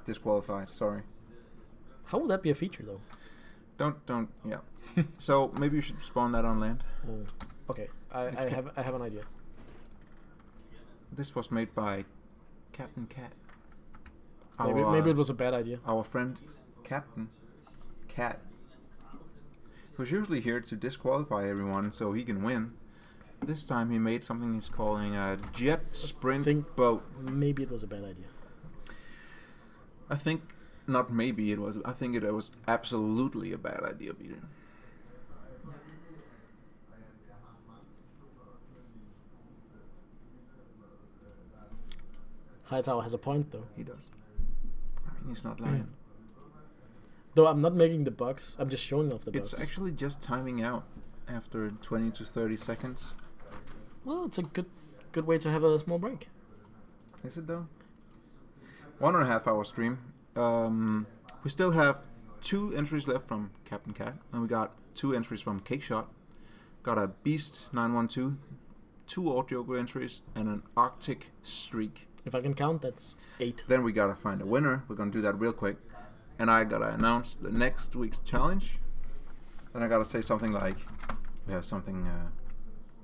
disqualified. Sorry. How will that be a feature though? Don't. Yeah. So maybe you should spawn that on land. Oh, okay. I have an idea. This was made by Captain Cat. Maybe it was a bad idea. Our friend Captain Cat, who's usually here to disqualify everyone so he can win. This time he made something he's calling a jet sprint boat. Maybe it was a bad idea. I think not maybe it was. I think it was absolutely a bad idea, Peter. Hightower has a point though. He does. I mean, he's not lying. Though I'm not making the bugs. I'm just showing off the bugs. It's actually just timing out after 20 to 30 seconds. Well, it's a good way to have a small break. Is it though? 1.5 hour stream. We still have 2 entries left from Captain Cat, and we got 2 entries from Cake Shot. Got a Beast 912, 2 Odd Joker entries, and an Arctic Streak. If I can count, that's 8. Then we gotta find a winner. We're gonna do that real quick, and I gotta announce the next week's challenge. Then I gotta say something like, we have something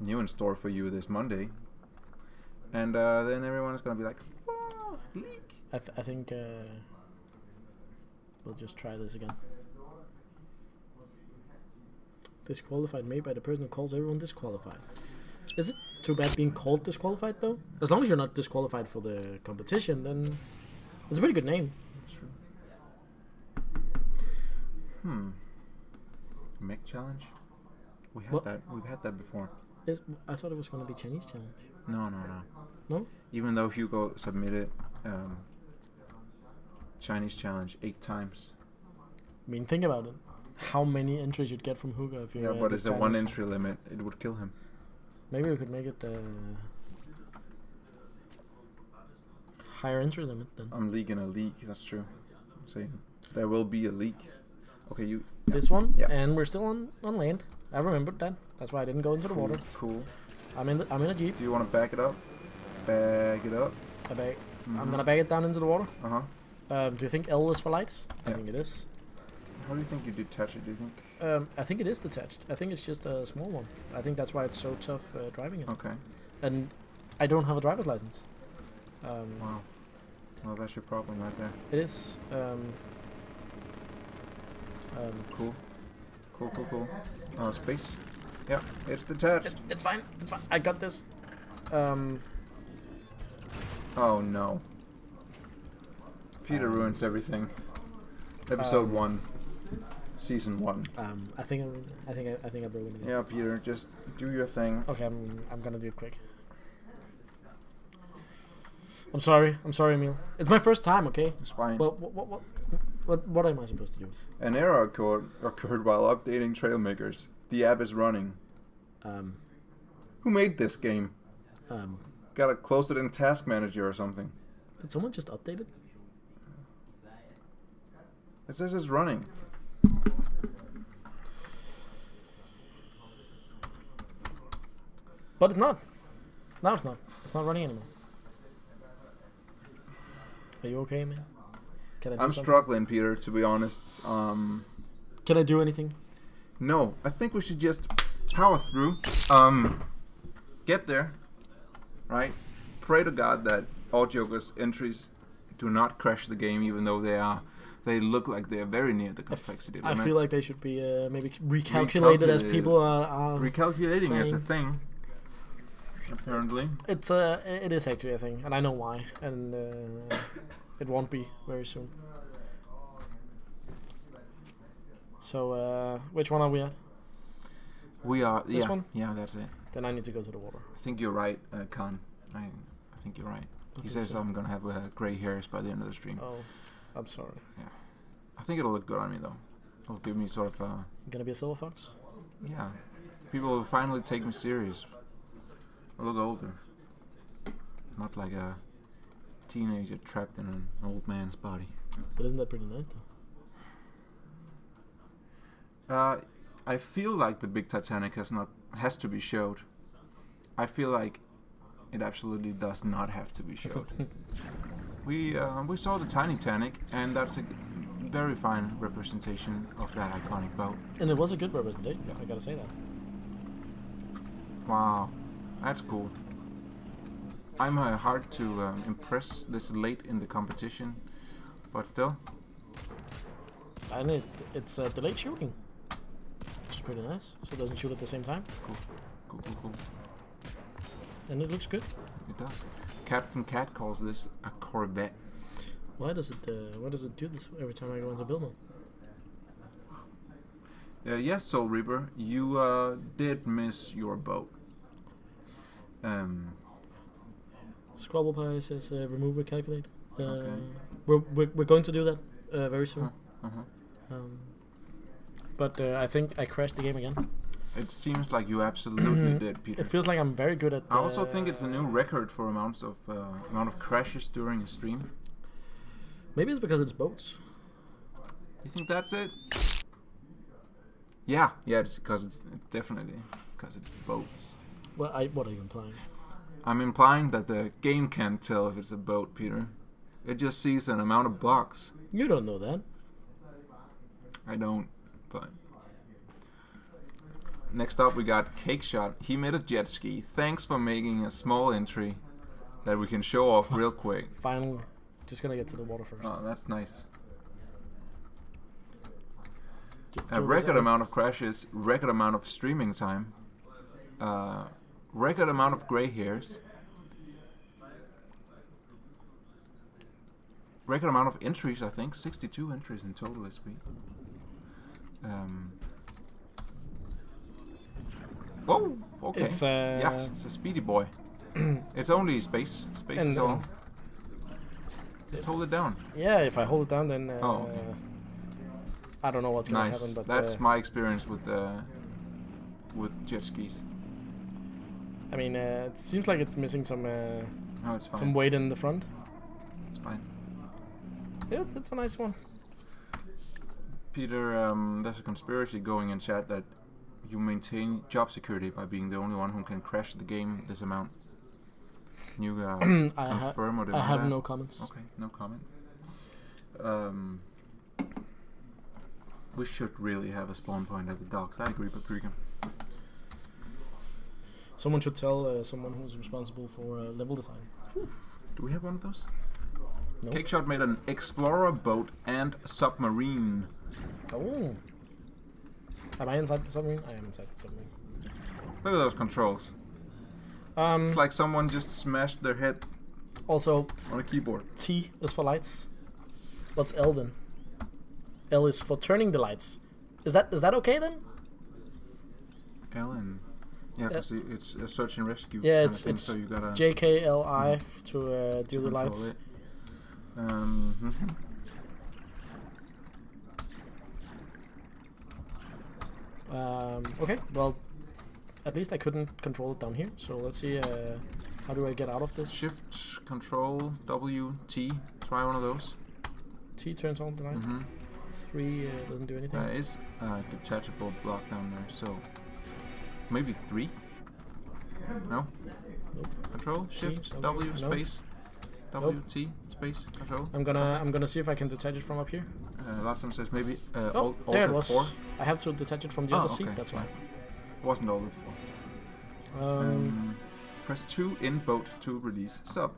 new in store for you this Monday, and then everyone is gonna be like, "Whoa, leak!" I think we'll just try this again. Disqualified made by the person who calls everyone disqualified. Is it too bad being called disqualified though? As long as you're not disqualified for the competition, then it's a pretty good name. That's true. Mech challenge? We had that. We've had that before. I thought it was going to be Chinese challenge. No. No? Even though Hugo submitted Chinese challenge 8 times. I mean, think about it. How many entries you'd get from Hugo if you Yeah, but it's a 1 entry limit. It would kill him. Maybe we could make it higher entry limit then. I'm leaking a leak. That's true. I'm saying there will be a leak. Okay, you. This one? Yeah. And we're still on land. I remembered that. That's why I didn't go into the water. Cool. I'm in a jeep. Do you want to back it up? Back it up. I'm gonna bag it down into the water. Do you think L is for lights? I Yeah. think it is. How do you think you detach it? Do you think? I think it is detached. I think it's just a small one. I think that's why it's so tough driving it. Okay. And I don't have a driver's license. Wow. Well, that's your problem right there. It is. Cool. Space. Yeah, it's detached. It's fine. It's fine. I got this. Oh no. Peter ruins everything. Episode 1, season 1. I think I broke it. Yeah, Peter, just do your thing. Okay, I'm gonna do it quick. I'm sorry, Emil. It's my first time. Okay. It's fine. Well, what am I supposed to do? An error occurred while updating Trailmakers. The app is running. Who made this game? Gotta close it in Task Manager or something. Did someone just update it? It says it's running. But it's not. No, it's not. It's not running anymore. Are you okay, man? Can I do I'm something? struggling, Peter, to be honest. Can I do anything? No, I think we should just power through. Get there, right? Pray to God that all Joker's entries do not crash the game, even though they look like they are very near the complexity limit. I feel like they should be maybe recalculated as people are recalculating as a saying. thing. Apparently, it is actually a thing, and I know why, and it won't be very soon. So, which one are we at? We are. This one? Yeah, that's it. Then I need to go to the water. I think you're right, Khan. I think you're right. He says so. I'm gonna have gray hairs by the end of the stream. Oh, I'm sorry. Yeah, I think it'll look good on me though. It'll give me sort of Gonna be a silver fox? yeah. People will finally take me serious. I look older. Not like a teenager trapped in an old man's body. But isn't that pretty nice though? I feel like the big Titanic has to be showed. I feel like it absolutely does not have to be showed. We saw the tiny Titanic, and that's very fine representation of that iconic boat. And it was a good representation. Yeah. I gotta say that. Wow, that's cool. I'm hard to impress this late in the competition, but still. And it's delayed shooting, which is pretty nice. So it doesn't shoot at the same time. Cool. And it looks good. It does. Captain Cat calls this a Corvette. Why does it do this every time I go into build mode? Yes, Soul Reaper, you did miss your boat. Scrabble Pie says remove or calculate. Okay. We're going to do that very soon. Uh-huh. But I think I crashed the game again. It seems like you absolutely did, Peter. It feels like I'm very good at. I also think it's a new record for amount of crashes during a stream. Maybe it's because it's boats. You think that's it? Yeah, it's because it's definitely because it's boats. Well, what are you implying? I'm implying that the game can't tell if it's a boat, Peter. It just sees an amount of blocks. You don't know that. I don't, but... Next up we got Cake Shot. He made a jet ski. Thanks for making a small entry that we can show off real quick. Finally. Just gonna get to the water first. Oh, that's nice. Do A record amount of crashes, record amount of streaming time, record amount of gray hairs, record amount of entries, I think, 62 entries in total this week. Whoa, okay. It's yes, it's a speedy boy. It's only space. Space is all. Just hold it down. Yeah, if I hold it down, then oh, okay. I don't know what's gonna Nice. happen. But That's my experience with jet skis. I mean, it seems like it's missing some No, it's fine. some weight in the front. It's fine. Yeah, that's a nice one. Peter, there's a conspiracy going in chat that you maintain job security by being the only one who can crash the game this amount. Can you confirm or deny I have that? no comments. Okay, no comment. We should really have a spawn point at the docks. I agree, Paprika. Someone should tell someone who's responsible for level design. Do we have one of those? No. Cakeshot made an explorer boat and submarine. Oh. Am I inside the submarine? I am inside the submarine. Look at those controls. It's like someone just smashed their head Also, on a keyboard. T is for lights. What's L then? L is for turning the lights. Is that okay then? Ellen. Yeah, because it's a search and rescue. Yeah, kind it's of thing, so you gotta JKLI to do the lights. it. Okay, well, at least I couldn't control it down here. So let's see. How do I get out of this? Shift, Control, W, T. Try one of those. T turns on the light. 3 doesn't do anything. There is a detachable block down there, so maybe 3. No. Nope. Control, Shift, T, W, no. space, W, T, space, Control. I'm gonna see if I can detach it from up here. Last time says maybe Oh, Alt there it was. F4. I have to detach it from the other seat. Okay, That's why. Wasn't Alt F4. Press 2 in boat to release sub.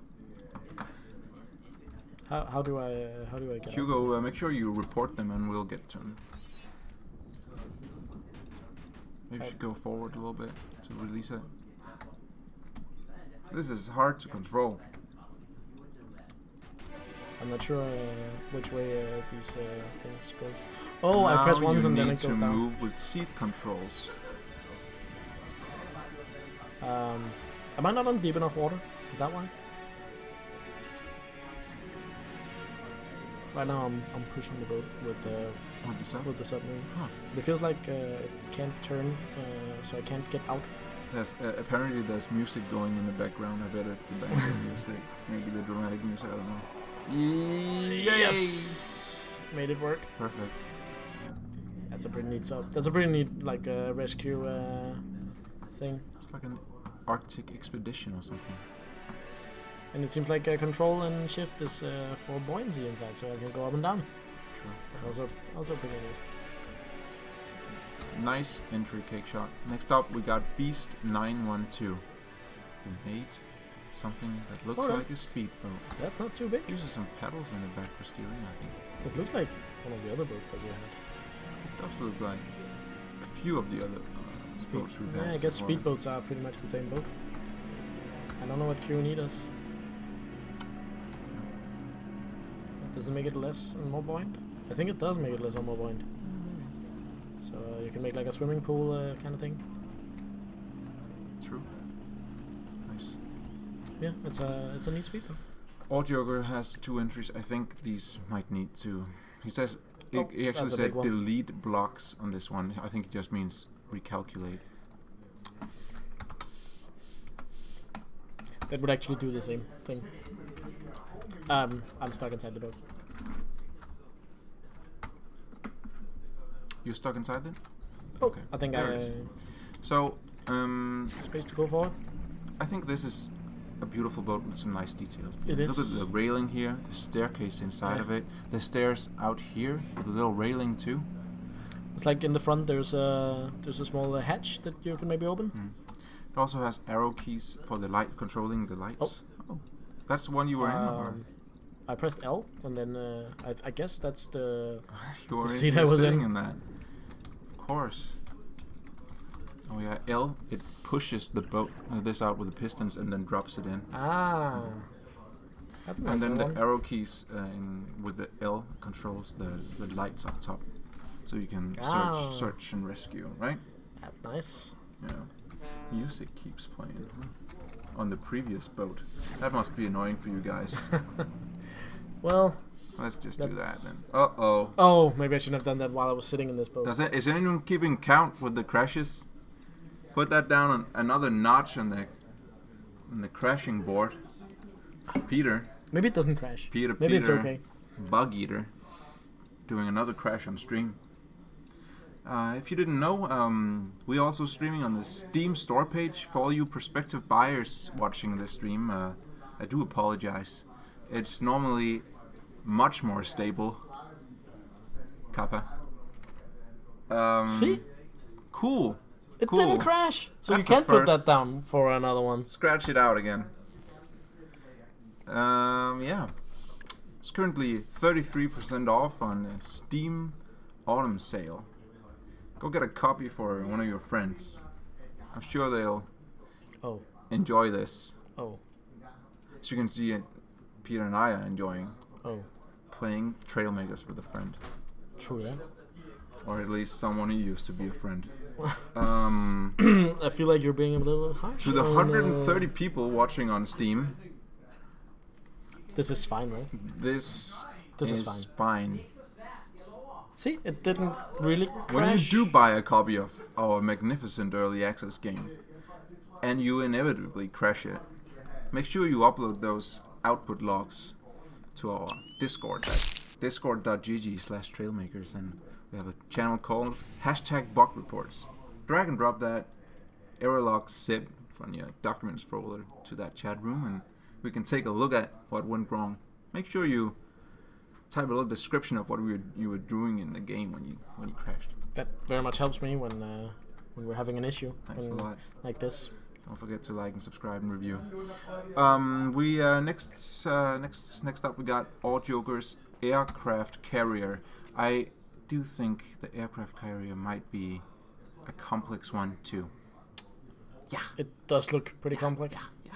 How do I get out? Hugo, make sure you report them and we'll get to them. Maybe you should go forward a little bit to release it. This is hard to control. I'm not sure which way these things go. Oh, I press once and then it goes you down. need to move with seat controls. Am I not on deep enough water? Is that why? Right now I'm pushing the boat with the submarine. Huh. But it feels like it can't turn, so I can't get out. There's apparently there's music going in the background. I bet it's the background music, maybe the dramatic music. I don't know. Yes, made it work. Perfect. That's a pretty neat sub. That's a pretty neat like rescue thing. It's like an Arctic expedition or something. And it seems like control and shift is for buoyancy inside, so I can go up and down. True. It's also pretty neat. Nice entry cake shot. Next up, we got Beast 912. Who made something that looks like a speedboat. That's not too big. Uses some pedals in the back for steering, I think. It looks like one of the other boats that we had. It does look like a few of the other boats we've had. Yeah, I guess speedboats are pretty much the same boat. I don't know what Q&E does. Does it make it less and more buoyant? I think it does make it less and more buoyant. So you can make like a swimming pool kind of thing. True. Nice. Yeah, it's a neat speedboat. Joker has 2 entries. I think these might need to. He says he actually that's a said big one. delete blocks on this one. I think it just means recalculate. That would actually do the same thing. I'm stuck inside the boat. You're stuck inside it? Oh, Okay. I think There it is. So, space to go forward. I think this is a beautiful boat with some nice details. It Look is. at the railing here, the staircase inside of it, the stairs out here with a little railing too. It's like in the front there's a small hatch that you can maybe open. It also has arrow keys for the light, controlling the lights. Oh. That's one you were in, or? I pressed L and then I guess that's the You were seat I was sitting in. in that. Of course. Oh yeah, L, it pushes the boat, this out with the pistons and then drops it in. That's a nice And then the one. arrow keys with the L controls the lights up top. So you can search and rescue, right? That's nice. Yeah. Music keeps playing on the previous boat. That must be annoying for you guys. Well, Let's just do that that's- then. Uh-oh. oh, maybe I shouldn't have done that while I was sitting in this boat. Is anyone keeping count with the crashes? Put that down on another notch on the crashing board. Peter. Maybe it doesn't crash. Peter. Maybe it's okay. Bug Eater. Doing another crash on stream. If you didn't know, we also streaming on the Steam store page. For all you prospective buyers watching this stream, I do apologize. It's normally much more stable. Kappa. See? Cool. It Cool. didn't crash. So That's you a can't put that first. down for another one. Scratch it out again. Yeah. It's currently 33% off on the Steam Autumn Sale. Go get a copy for one of your friends. I'm sure they'll Oh. enjoy this. Oh. As you can see, Peter and I are enjoying Oh. playing Trailmakers with a friend. True that. Or at least someone who used to be a friend. I feel like you're being a little harsh. To the on, 130 people watching on Steam, This is fine, right? this This is is fine. See, it didn't really crash. When you do buy a copy of our magnificent early access game, and you inevitably crash it, make sure you upload those output logs to our Discord. That's discord.gg/trailmakers, and we have a channel called #bugreports. Drag and drop that error log zip from your documents folder to that chat room, and we can take a look at what went wrong. Make sure you type a little description of what you were doing in the game when you crashed. That very much helps me when we're having an issue. Thanks a when- lot. Like this. Don't forget to like and subscribe and review. We next up we got All Joker's aircraft carrier. I do think the aircraft carrier might be a complex one too. Yeah. It does look pretty complex. Yeah.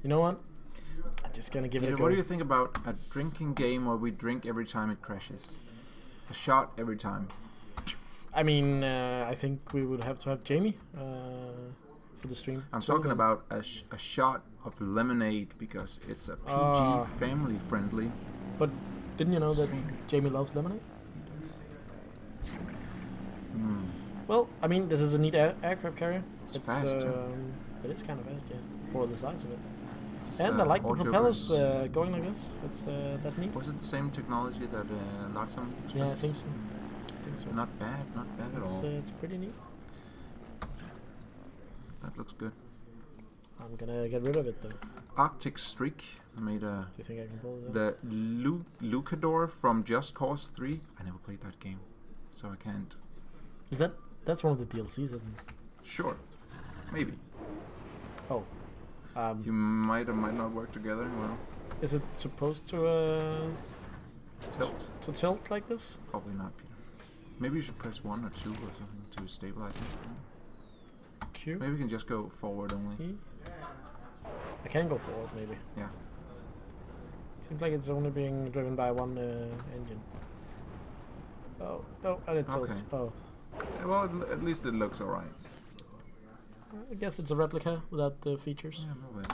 You know what? I'm just gonna give it a Peter, go. what do you think about a drinking game where we drink every time it crashes? A shot every time. I mean, I think we would have to have Jamie for the stream. I'm too, talking then. about a shot of lemonade because it's a PG, Ah. family friendly. But didn't you know that Stream. Jamie loves lemonade? Mm. Well, I mean, this is a neat aircraft carrier. It's fast, too. It is kind of fast, yeah, for the size of it. This is, And I like the All propellers Joker's- going like this. That's neat. Was it the same technology that Lotsam was Yeah, I used? think so. I think so. Not bad at all. It's pretty neat. That looks good. I'm gonna get rid of it though. Arctic Streak made Do you think I can pull it? the Lucador from Just Cause 3. I never played that game, so I can't. Is that's one of the DLCs, isn't it? Sure, maybe. Oh. You might or might not work together. Well, Is it supposed to tilt. to tilt like this? Probably not, Peter. Maybe you should press 1 or 2 or something to stabilize it. Q? Maybe we can just go forward only. E? I can go forward, maybe. Yeah. Seems like it's only being driven by one engine. Oh, no, and it tilts. Okay. Oh. Yeah, well, at least it looks alright. I guess it's a replica without the features. Yeah, no way.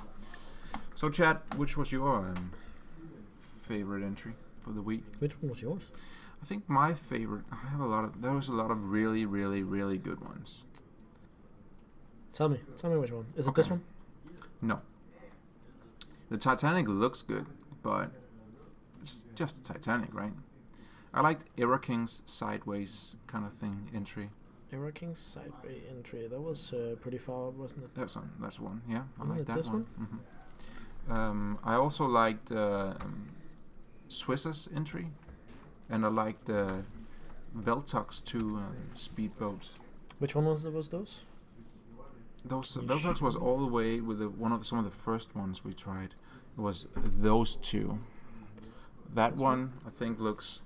So, chat, which was your favorite entry for the week? Which one was yours? I think my favorite. I have a lot of. There was a lot of really, really, really good ones. Tell me which one. Is it this one? No. The Titanic looks good, but it's just a Titanic, right? I liked Era King's sideways kind of thing entry. Era King's sideway entry. That was pretty far, wasn't it? That's one. Yeah, I Wasn't like it that this one. I also liked Swiss's entry, and I liked Veltox 2 speedboats. Which one was those? Those Veltox was all the way with some of the first ones we tried. It was those two. That That's one I think looks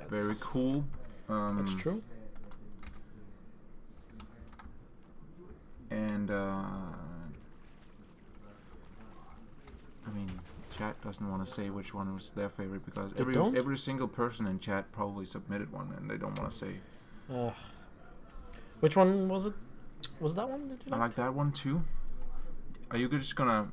very cool. That's true. And I mean, chat doesn't want to say which one was their favorite because every single person in chat probably submitted one and they don't want to say. Which one was it? Was that one that you liked? I like that one too. Are you just gonna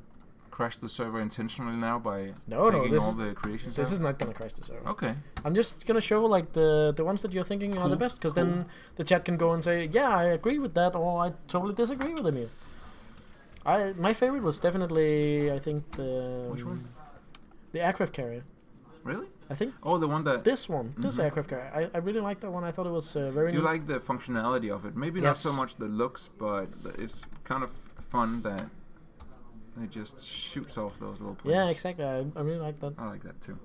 crash the server intentionally now by taking all the creations? This is not gonna crash the server. Okay. I'm just gonna show like the ones that you're thinking are the best, because then the chat can go and say, yeah, I agree with that, or I totally disagree with Emil. My favorite was definitely, I think, the Which one? The aircraft carrier. Really? I think. Oh, the one that. This one, this aircraft carrier. I really liked that one. I thought it was very. You neat. like the functionality of it. Maybe not so much the looks, but it's kind of fun that it just shoots off those little planes. Yeah, exactly. I really like that. I like that too.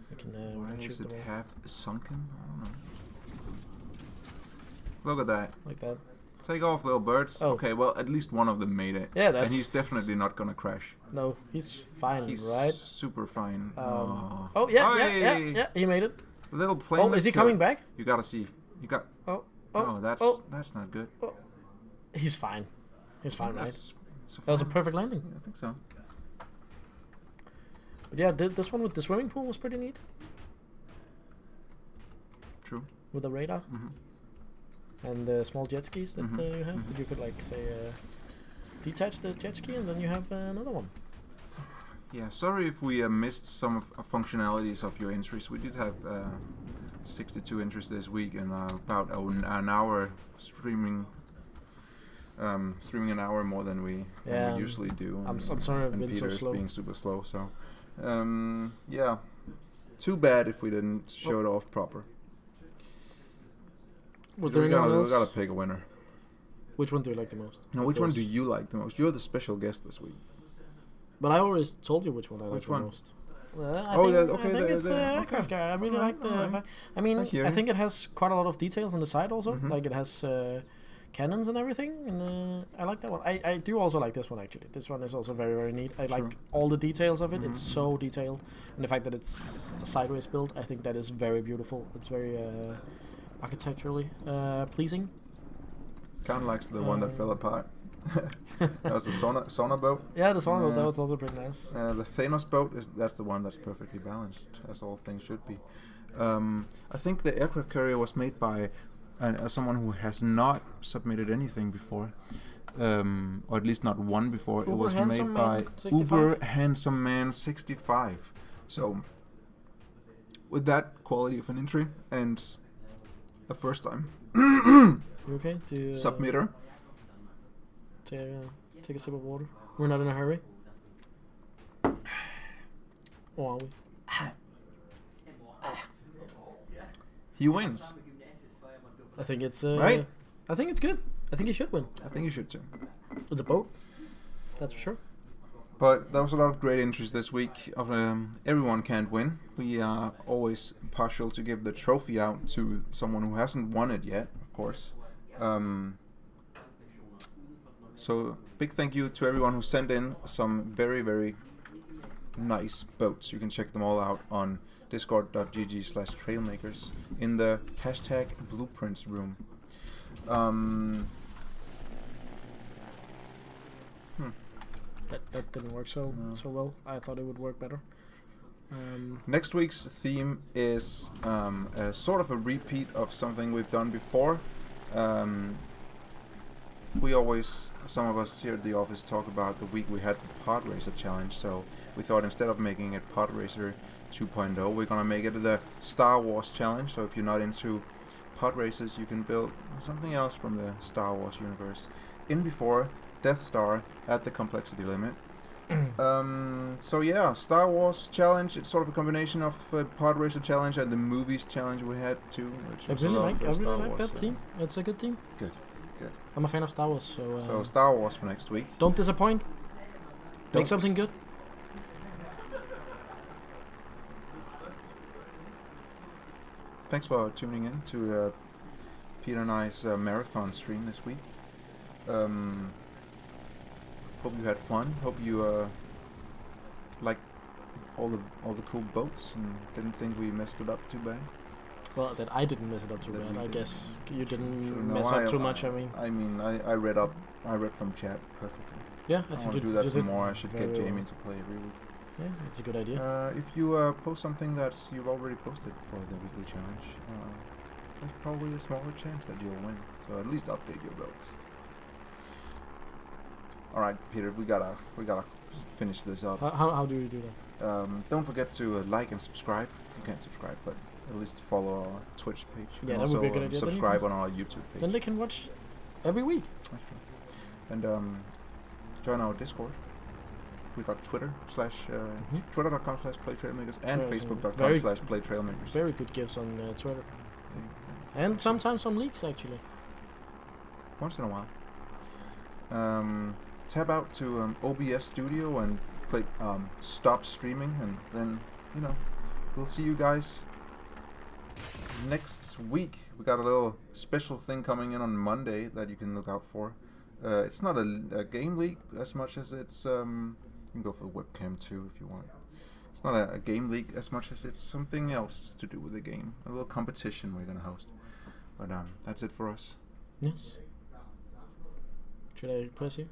We can, Why shoot is them it all. half sunken? I don't know. Look at that. Like that. Take off, little birds. Oh. Okay, well, at least one of them made it. Yeah, that's. And he's definitely not gonna crash. No, he's fine, He's right? super fine. Oh yeah, he made it. Little plane. Oh, is he coming back? You gotta see. You got. Oh, that's not good. Oh. He's fine. He's fine, right? That's That was a perfect landing. I think so. But yeah, this one with the swimming pool was pretty neat. True. With the radar. And the small jet skis that you have, that you could like say detach the jet ski and then you have another one. Yeah, sorry if we missed some of functionalities of your entries. We did have 62 entries this week and about an hour streaming. Streaming an hour more than we usually do. I'm sorry I've been so Peter's slow. being super slow, so yeah. Too bad if we didn't show it off proper. Was there anyone else? We gotta pick a winner. Which one do you like the most? No, which one do you like the most? You're the special guest this week. But I always told you which one I like the most. I think it's aircraft carrier. I really like the. I mean, I think it has quite a lot of details on the side also. Like it has cannons and everything, and I like that one. I do also like this one actually. This one is also very, very neat. I like all the details of it. It's so detailed, and the fact that it's a sideways build, I think that is very beautiful. It's very architecturally pleasing. Kind of likes the one that fell apart. That was a sauna boat. Yeah, the sauna boat, that was also pretty nice. The Thanos boat that's the one that's perfectly balanced, as all things should be. I think the aircraft carrier was made by someone who has not submitted anything before, or at least not one before. It was made by Uber Handsome Man 65. So, with that quality of an entry and a first time You okay? submitter. Take a sip of water. We're not in a hurry. Or are we? He wins. I think it's right. I think it's good. I think he should win. I think you should too. It's a boat. That's for sure. But there was a lot of great interest this week. Of everyone can't win. We are always partial to give the trophy out to someone who hasn't won it yet, of course. So big thank you to everyone who sent in some very, very nice boats. You can check them all out on discord.gg/trailmakers in the hashtag blueprints room. That didn't work so well. I thought it would work better. Next week's theme is a sort of a repeat of something we've done before. Some of us here at the office talk about the week we had the Pod Racer challenge, so we thought instead of making it Pod Racer 2.0, we're gonna make it the Star Wars challenge. So if you're not into pod races, you can build something else from the Star Wars universe in before Death Star at the complexity limit. So yeah, Star Wars challenge. It's sort of a combination of Pod Racer challenge and the movies challenge we had too. Which I was really a lot like for Star that Wars, theme. It's a good theme. Good. I'm a fan of Star Wars, so. So Star Wars for next week. Don't disappoint. Make something good. Thanks for tuning in to Peter and I's marathon stream this week. Hope you had fun. Hope you liked all the cool boats and didn't think we messed it up too bad. Well, that I didn't mess it up too That bad. we I did. guess you didn't Sure, mess up too much. I mean, I read from chat perfectly. yeah, I that's a want to good. do that you some did more. I should get very Jamie well. to play every week. Yeah, that's a good idea. If you post something that you've already posted for the weekly challenge, there's probably a smaller chance that you'll win. So at least update your builds. All right, Peter, we gotta finish this up. How do you do that? Don't forget to like and subscribe. You can't subscribe, but at least follow our Twitch page. You Yeah, can that would be a also good idea. Then you subscribe can on our YouTube page. Then they can watch every week. That's true. And join our Discord. We got twitter.com/playtrailmakers and Very- facebook.com/playtrailmakers. Very good gifts on Twitter, and sometimes some leaks actually. Once in a while. Tab out to OBS Studio and click stop streaming, and then we'll see you guys next week. We got a little special thing coming in on Monday that you can look out for. It's not a game leak as much as it's you can go for webcam too if you want. It's not a game leak as much as it's something else to do with the game. A little competition we're gonna host. But that's it for us. Yes. Should I press here?